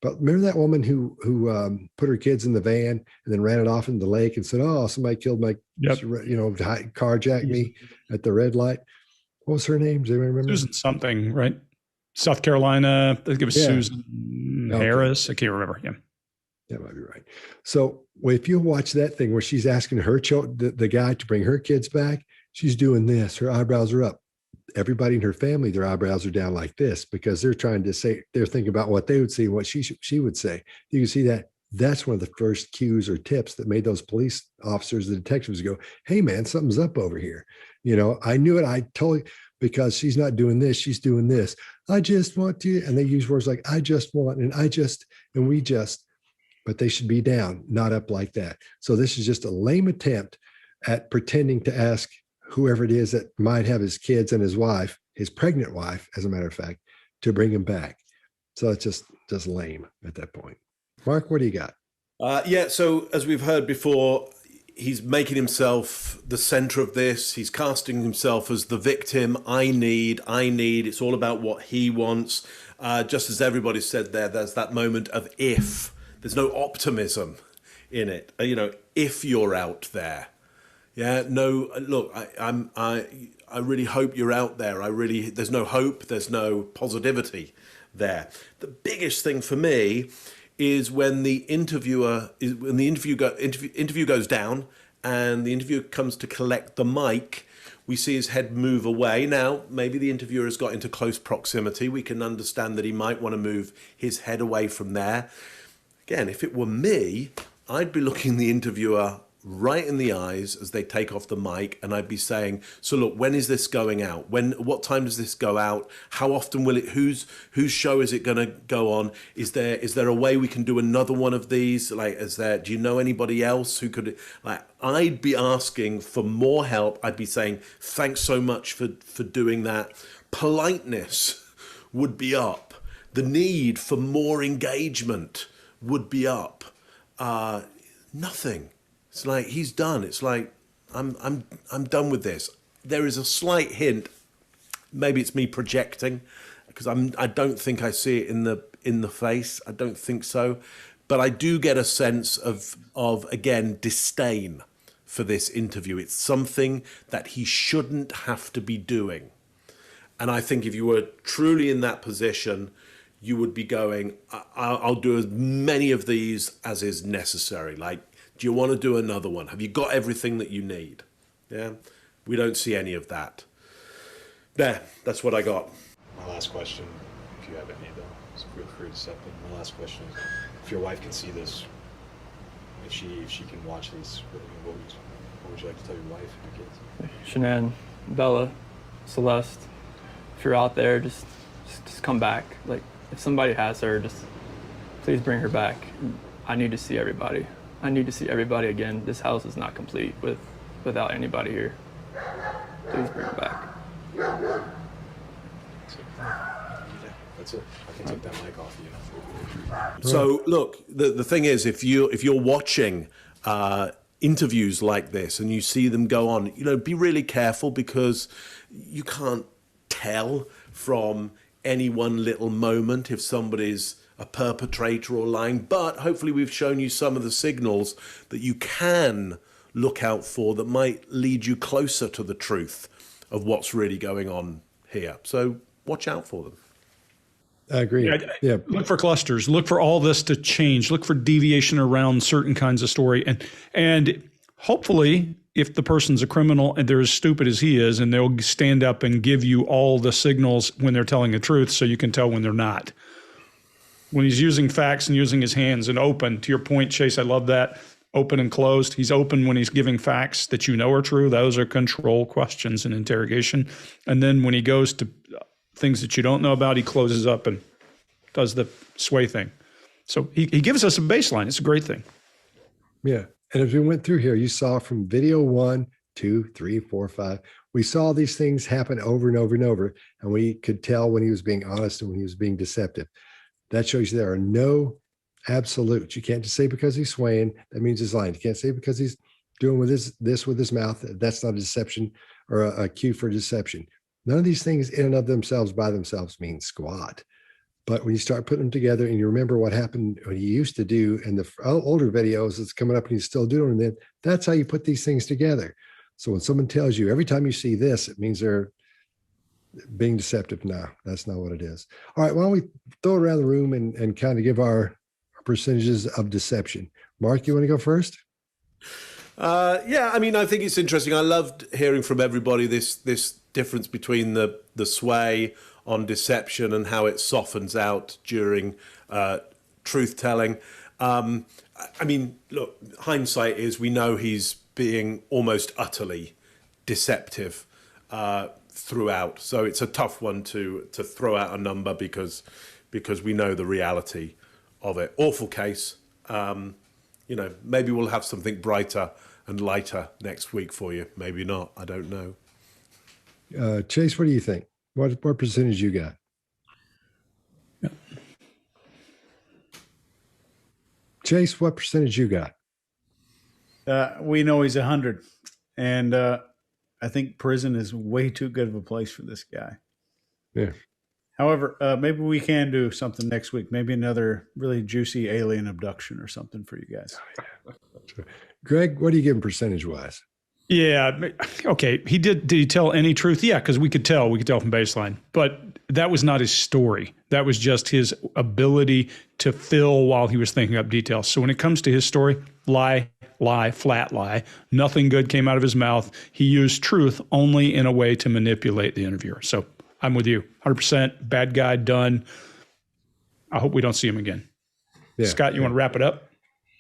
But remember that woman who put her kids in the van and then ran it off into the lake and said, oh, somebody killed my, carjacked me at the red light. What was her name? Does anyone remember? Susan something, right? South Carolina. I think it was Susan Harris. I can't remember. Yeah. That might be right. So if you watch that thing where she's asking the guy to bring her kids back, she's doing this. Her eyebrows are up. everybody in her family, their eyebrows are down like this because they're trying to say, they're thinking about what they would see and what she would say. You can see that that's one of the first cues or tips that made those police officers, the detectives go, hey man, something's up over here. You know, I knew it. I totally, because she's not doing this, she's doing this. I just want to, and they use words like, I just want, and I just, and we just, but they should be down, not up like that. So this is just a lame attempt at pretending to ask whoever it is that might have his kids and his wife, his pregnant wife, as a matter of fact, to bring him back. So it's just lame at that point. Mark, what do you got? Yeah, so as we've heard before, he's making himself the center of this. He's casting himself as the victim. I need. It's all about what he wants. Just as everybody said there, there's that moment of if. There's no optimism in it. You know, if you're out there. Yeah, no, look, I really hope you're out there. There's no hope. There's no positivity there. The biggest thing for me is when the interview goes down and the interviewer comes to collect the mic, we see his head move away. Now, maybe the interviewer has got into close proximity. We can understand that he might want to move his head away from there. Again, if it were me, I'd be looking the interviewer right in the eyes as they take off the mic, and I'd be saying, so look, when is this going out? What time does this go out? How often will it, whose show is it going to go on? Is there a way we can do another one of these? Like, do you know anybody else who could, like, I'd be asking for more help. I'd be saying, thanks so much for doing that. Politeness would be up. The need for more engagement would be up. Nothing. It's like he's done. It's like I'm done with this. There is a slight hint. Maybe it's me projecting, because I don't think I see it in the face. I don't think so, but I do get a sense of again disdain for this interview. It's something that he shouldn't have to be doing, and I think if you were truly in that position, you would be going, I'll do as many of these as is necessary. Like, do you want to do another one? Have you got everything that you need? Yeah, we don't see any of that. There, that's what I got. My last question, if you have any though, so feel free to step in. My last question is, if your wife can see this, if she can watch this, what would you like to tell your wife and your kids? Shanann, Bella, Celeste, if you're out there, just come back. Like, if somebody has her, just please bring her back. I need to see everybody. I need to see everybody again. This house is not complete without anybody here. Please bring her back. That's it. I can take that mic off you. So look, the thing is, if you're watching interviews like this and you see them go on, be really careful, because you can't tell from any one little moment if somebody's a perpetrator or lying, but hopefully we've shown you some of the signals that you can look out for that might lead you closer to the truth of what's really going on here. So watch out for them. I agree. Yeah. Look for clusters. Look for all this to change. Look for deviation around certain kinds of story. And hopefully, if the person's a criminal and they're as stupid as he is, and they'll stand up and give you all the signals when they're telling the truth, so you can tell when they're not. When he's using facts and using his hands and open, to your point, Chase, I love that. Open and closed. He's open when he's giving facts that you know are true. Those are control questions in interrogation. And then when he goes to things that you don't know about, he closes up and does the sway thing. So he gives us a baseline. It's a great thing. Yeah. And as we went through here, you saw from video 1, 2, 3, 4, 5, we saw these things happen over and over and over. And we could tell when he was being honest and when he was being deceptive. That shows you there are no absolutes. You can't just say because he's swaying, that means he's lying. You can't say because he's doing this with his mouth, that's not a deception or a cue for deception. None of these things in and of themselves by themselves mean squat. But when you start putting them together and you remember what happened, what he used to do in the older videos that's coming up and he's still doing them, that's how you put these things together. So when someone tells you every time you see this, it means they're being deceptive. No, that's not what it is. All right, why don't we throw it around the room and kind of give our percentages of deception. Mark, you want to go first? Yeah, I mean, I think it's interesting. I loved hearing from everybody this difference between the sway on deception and how it softens out during truth telling. I mean, look, hindsight is we know he's being almost utterly deceptive throughout. So it's a tough one to throw out a number because we know the reality of it. Awful case. You know, maybe we'll have something brighter and lighter next week for you. Maybe not. I don't know. Chase, what do you think? What percentage you got? Chase, what percentage you got? We know he's 100, and I think prison is way too good of a place for this guy. Yeah. However, maybe we can do something next week. Maybe another really juicy alien abduction or something for you guys. Sure. Greg, what do you give him percentage wise? Yeah. Okay. Did he tell any truth? Yeah, because we could tell from baseline. But that was not his story. That was just his ability to fill while he was thinking up details. So when it comes to his story, lie, flat lie. Nothing good came out of his mouth. He used truth only in a way to manipulate the interviewer. So I'm with you. 100% bad guy, done. I hope we don't see him again. Yeah. Scott, you want to wrap it up?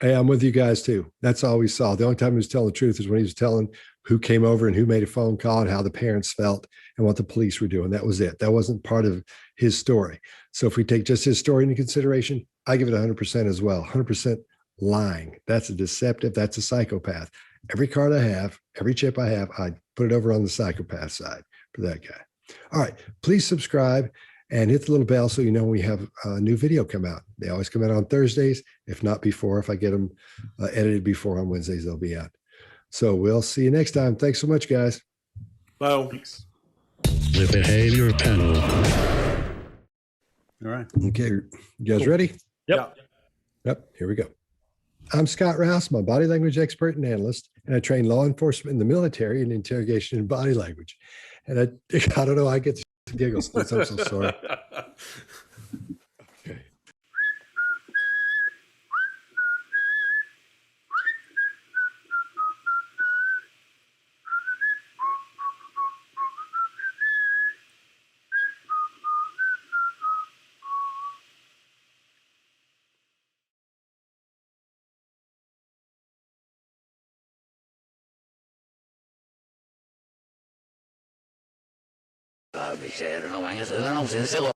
Hey, I'm with you guys too. That's all we saw. The only time he was telling the truth is when he was telling who came over and who made a phone call and how the parents felt and what the police were doing. That was it. That wasn't part of his story. So if we take just his story into consideration, I give it 100% as well. 100% lying. That's a deceptive. That's a psychopath. Every card I have, every chip I have, I put it over on the psychopath side for that guy. All right. Please subscribe and hit the little bell so you know when we have a new video come out. They always come out on Thursdays, if not before. If I get them edited before on Wednesdays, they'll be out. So we'll see you next time. Thanks so much, guys. Well, The Behavior Panel. All right. Okay. You guys ready? Yep. Yep. Here we go. I'm Scott Rouse. I'm a body language expert and analyst, and I train law enforcement in the military in interrogation and body language. And I don't know, I get the giggles. I'm so sorry. Okay. Vicente, no van a ser, no,